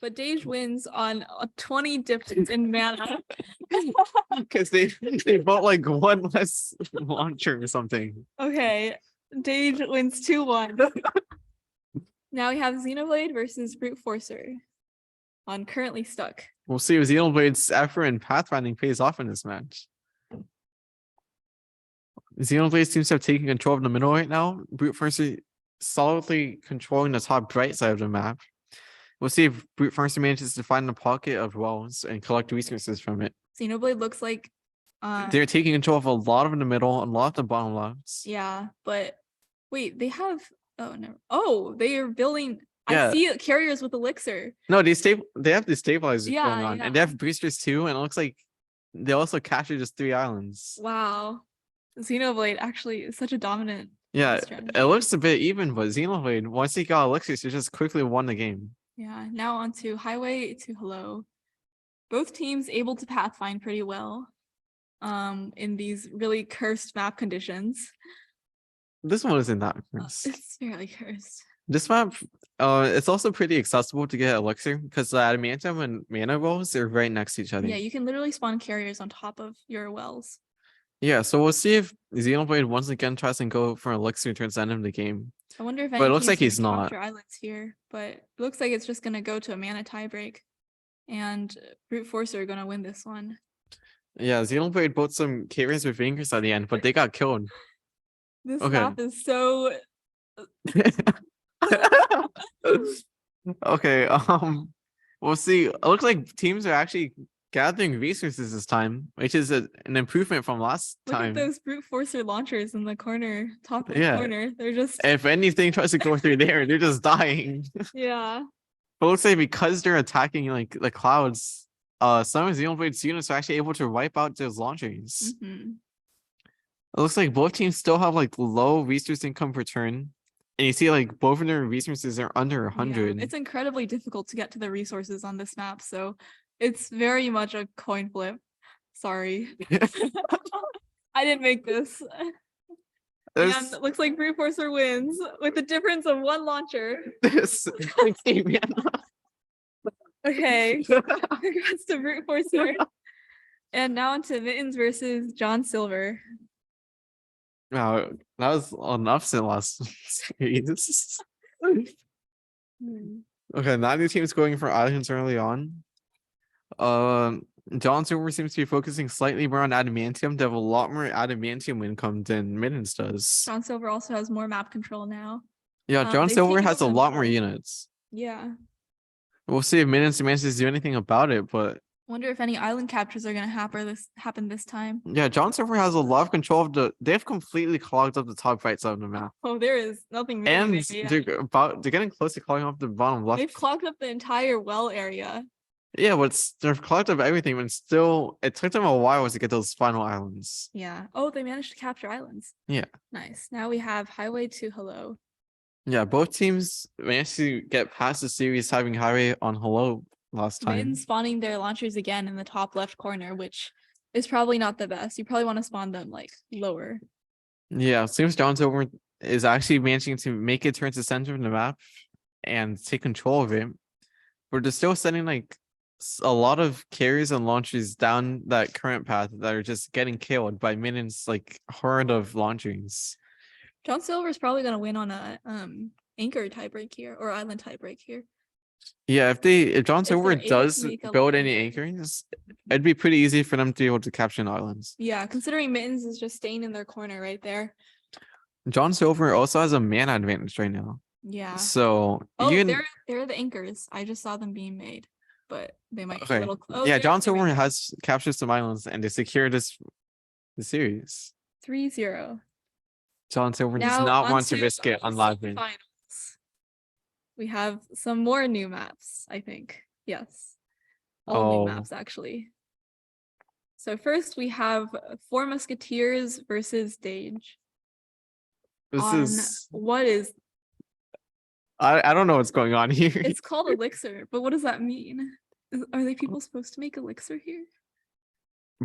But Dage wins on a 20 difference in mana. Because they bought like one less launcher or something. Okay, Dage wins 2-1. Now we have Xenoblade versus Brute Forcer on Currently Stuck. We'll see if Xenoblade's effort in pathfinding pays off in this match. Xenoblade seems to have taken control of the middle right now. Brute Force is solidly controlling the top right side of the map. We'll see if Brute Force manages to find a pocket of wells and collect resources from it. Xenoblade looks like They're taking control of a lot of the middle, a lot of the bottom lefts. yeah, but wait, they have they are building. Yeah. I see carriers with elixir. No, they have the stabilizers Yeah, going on, and they yeah. have boosters too, and it looks like they also captured just 3 islands. Wow. Xenoblade actually is such a dominant Yeah, strategy. it looks a bit even, but Xenoblade, once he got elixirs, he just quickly won the game. Yeah, now on to Highway to Hello. Both teams able to pathfind pretty well in these really cursed map conditions. This one isn't that cursed. It's fairly cursed. This map, it's also pretty accessible to get elixir because the adamantium and mana rolls are right next to each other. Yeah, you can literally spawn carriers on top of your wells. Yeah, so we'll see if Xenoblade once again tries to go for elixir towards the end of the game. I wonder if But any it looks team's like he's gonna not. capture islands here, but it looks like it's just gonna go to a mana tiebreak, and Brute Force are gonna win this one. Yeah, Xenoblade bought some carriers with fingers at the end, but they got killed. This Okay. map is so Okay, we'll see. It looks like teams are actually gathering resources this time, which is an improvement from last look time. at those Brute Forcer launchers in the corner, top Yeah. corner. They're just If anything tries to go through there, they're just dying. yeah. But it looks like because they're attacking like the clouds, some of Xenoblade's units are actually able to wipe out those launchers. Mhm. It looks like both teams still have like low resource income per turn. And you see like both of their resources are under 100. Yeah, it's incredibly difficult to get to the resources on this map, so it's very much a coin flip. Sorry. I didn't make this. And it looks like Brute Forcer wins with a difference of one launcher. Okay. Congrats to Brute Forcer. And now into Mittens versus John Silver. Wow, that was enough in last series. Okay, neither team's going for islands early on. John Silver seems to be focusing slightly more on adamantium. They have a lot more adamantium income than Mittens does. John Silver also has more map control now. Yeah, John they've Silver taken has a over lot more middle. units. Yeah. We'll see if Mittens manages to do anything about it, but Wonder if any island captures are gonna happen this time. yeah, John Silver has a lot of control of they've completely clogged up the top right side of the map. Oh, there is nothing moving And there yet. they're getting close to clogging up the bottom left. They've clogged up the entire well area. Yeah, but they've clogged up everything, but still it took them a while to get those final islands. Yeah. Oh, they managed to capture islands. Yeah. Nice. Now we have Highway to Hello. Yeah, both teams managed to get past the series having Highway on Hello last time. Mittens spawning their launchers again in the top left corner, which is probably not the best. You probably want to spawn them like lower. Yeah, seems John's over is actually managing to make it towards the center of the map and take control of it. But they're still sending like a lot of carries and launchers down that current path that are just getting killed by minions, like horde of launchers. John Silver is probably gonna win on a anchor tiebreak here or island tiebreak here. Yeah, if John If they're Silver able to does make a build land. any anchorings, it'd be pretty easy for them to be able to capture an islands. Yeah, considering Mittens is just staying in their corner right there. John Silver also has a mana advantage right now. Yeah. So Oh, you can they're the anchors. I just saw them being made, but they might be a okay. little. Oh, Yeah, John they're Silver has captured some islands and they secure the series. 3-0. John Silver does Now not want to onto risk it on live win. finals. We have some more new maps, I think. Yes. All new maps, actually. So first we have Four Musketeers versus Dage. This is What is I don't know what's going on here. it's called Elixir, but what does that mean? Are they people supposed to make Elixir here?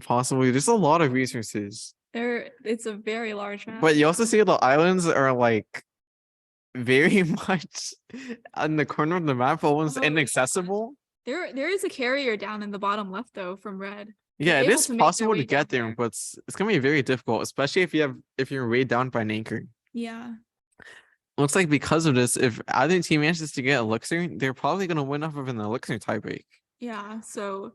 Possibly. There's a lot of resources. It's a very large map. But you also see the islands are like very much on the corner of the map, almost inaccessible. There is a carrier down in the bottom left though from red. Yeah, it able is to make their possible way to get down there, there. but it's gonna be very difficult, especially if you're weighed down by an anchor. Yeah. Looks like because of this, if either team manages to get Elixir, they're probably gonna win off of an Elixir tiebreak. Yeah, so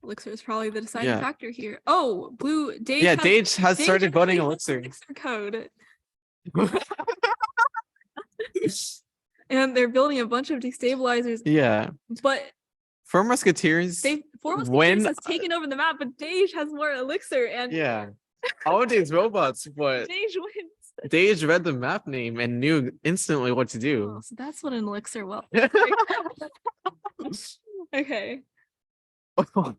Elixir is probably the deciding Yeah. factor here. Oh, blue Dage. Yeah, Dage has started voting Elixir. Elixir code. And they're building a bunch of destabilizers. Yeah. But Four Musketeers Four Musketeers when has taken over the map, but Dage has more Elixir and yeah. All of these robots, but Dage wins. Dage read the map name and knew instantly what to Oh, do. so that's what an Elixir will. Okay. Huh?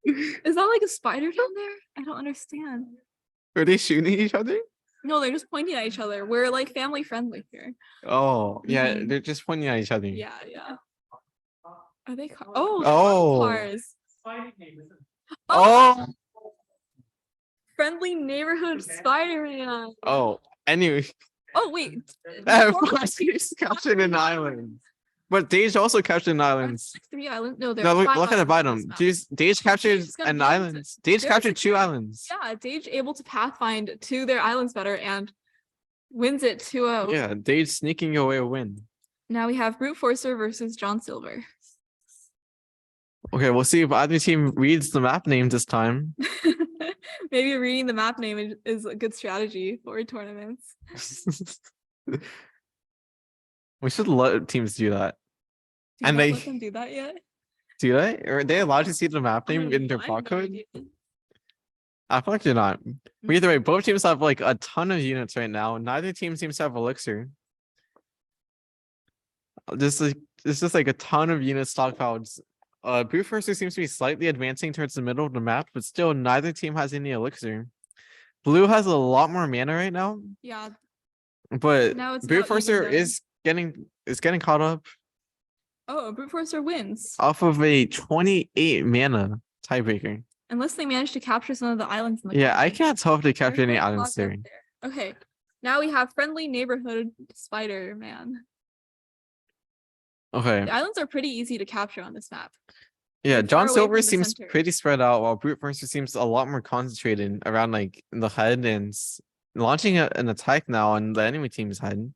Is that like a spider down there? I don't understand. Are they shooting each other? No, they're just pointing at each other. We're like family friendly here. Oh, yeah, Mhm. they're just pointing at each other. Yeah, yeah. Are they oh, Oh. cars. Oh. Friendly neighborhood Spider-Man. Oh, anyway. Oh, wait. Of course he's captured an island. But Dage also captured an island. 3 islands. No, there No, are look at the islands bottom. on this map. Dage captured Dage's gonna an be able to- island. Dage there's captured a 2 carry. islands. Yeah, Dage able to pathfind to their islands better and wins it 2-0. Yeah, Dage sneaking away a win. Now we have Brute Forcer versus John Silver. Okay, we'll see if either team reads the map name this time. Maybe reading the map name is a good strategy for tournaments. We should let teams do that. Do you And not they- let them do that yet? Do they? Are they allowed to see the map I name don't in their know, I have no barcode? idea. I feel like they're not. But either way, both teams have like a ton of units right now. Neither team seems to have Elixir. This is just like a ton of units stockpiled. Brute Forcer seems to be slightly advancing towards the middle of the map, but still neither team has any Elixir. Blue has a lot more mana right now, Yeah, but now it's Brute about even Forcer though. is getting caught up Oh, Brute Forcer wins. off of a 28 mana tiebreaker. Unless they manage to capture some of the islands in the Yeah, I corner. can't tell if they They're capture any quite islands locked up there. there. Okay, now we have Friendly Neighborhood Spider-Man. Okay. The islands are pretty easy to capture on this map. Yeah, They're John far away Silver from the seems center. pretty spread out, while Brute Forcer seems a lot more concentrated around like the head and launching an attack now on the enemy team's head.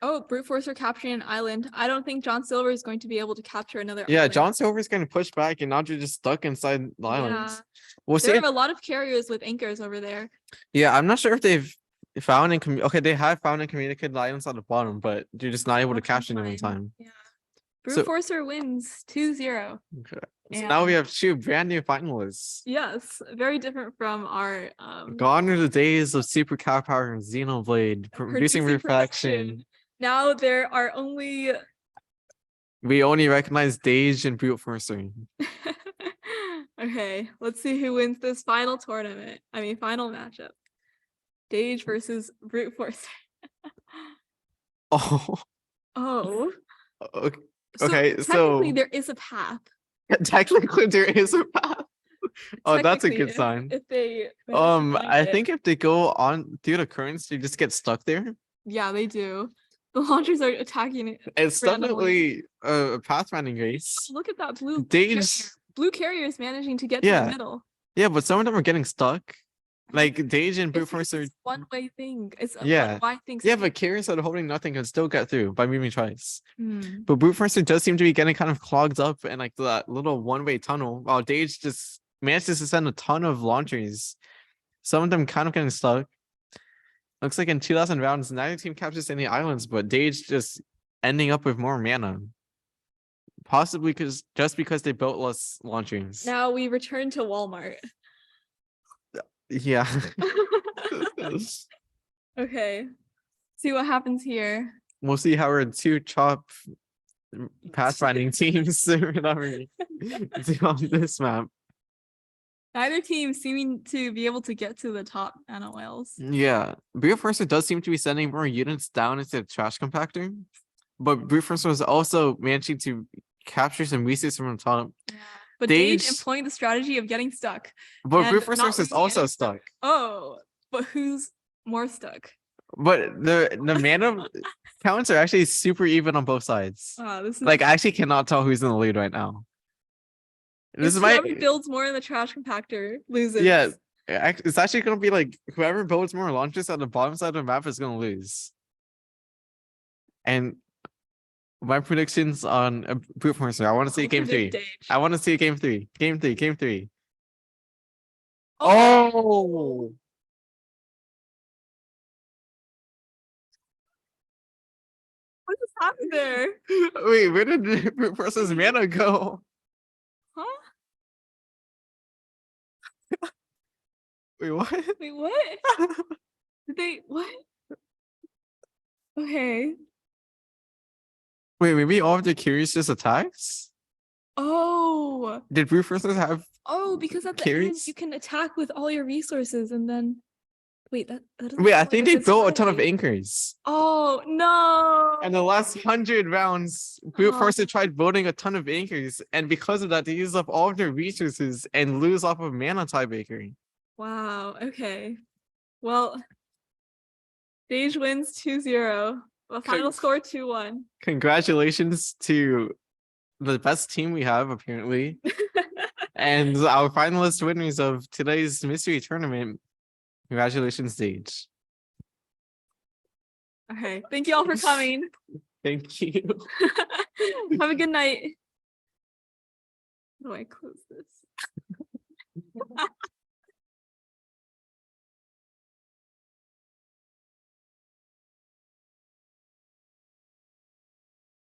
Oh, Brute Forcer capturing an island. I don't think John Silver is going to be able to capture another Yeah, island. John Silver's gonna push back, and now you're just stuck inside the islands. Yeah. We'll see. There If, are a lot of carriers with anchors over there. yeah, I'm not sure if they've found and okay, they have found and communicated the islands on the bottom, but you're just not able to Not in capture them in time. Yeah. Brute So- Forcer wins 2-0. Okay. So now we And- have 2 brand new finalists. Yes, very different from our Gone are the days of super cow power and Xenoblade producing reflection. Now there are only We only recognize Dage and Brute Forcer. okay, let's see who wins this final tournament. I mean final matchup. Dage versus Brute Forcer. Oh, Oh. okay. So- technically there is a path. technically there is a path. Oh, that's a technically, good sign. If they manage to find I it. think if they go on through the currents, they just get stuck there. Yeah, they do. The launchers are attacking it. It's randomly. definitely a pathfinding race. Look at that blue They carrier. just Blue carrier is managing to get to Yeah. the middle. Yeah, but some of them are getting stuck. Like Dage and Brute It's Force are this one-way thing. It's a Yeah. one-way thing. Yeah, but carriers that are holding nothing can still get through by moving twice. Hmm. But Brute Force does seem to be getting kind of clogged up in like that little one-way tunnel, while Dage just manages to send a ton of launchers. Some of them kind of getting stuck. Looks like in 2,000 rounds, neither team captures any islands, but Dage just ending up with more mana. Possibly just because they built less launchers. Now we return to Walmart. Yeah. Okay. See what happens here. We'll see how our two chop pathfinding teams or whatever do on this map. Neither team seeming to be able to get to the top mana whales. Yeah, Brute Forcer does seem to be sending more units down into the trash compactor, but Brute Forcer was also managing to capture some resources from the top. Yeah. But Dage- Dage employing the strategy of getting stuck. But And Brute Forcer not is losing also any- stuck. Oh, but who's more stuck? But the mana counts are actually super even on both sides. This is Like I actually cannot tell who's in the lead right now. This it's is my whoever builds more in the trash compactor loses. Yeah, it's actually gonna be like whoever builds more launches on the bottom side of the map is gonna lose. And my predictions on Brute Forcer, I want to see I'll game three. predict Dage. I want to see game three. Game three. Oh, Oh, what just happened there? wait, where did Brute Forcer's mana go? Huh? Wait, what? Wait, what? Did they what? Okay. Wait, maybe all of the carries just attacks? Oh. Did Brute Forcer have Oh, because at the end carries? you can attack with all your resources and then wait, that doesn't Wait, I sound think like they good built a ton of strategy. anchors. Oh no. And the last 100 rounds, Brute Oh. Forcer tried building a ton of anchors, and because of that, they used up all of their resources and lose off of mana tiebreaker. Wow. Okay. Well, Dage wins 2-0. The final score 2-1. Congratulations to the best team we have, apparently, and our finalist winners of today's mystery tournament. Congratulations, Sage. Okay. Thank you all for coming. Thank you. Have a good night. How do I close this?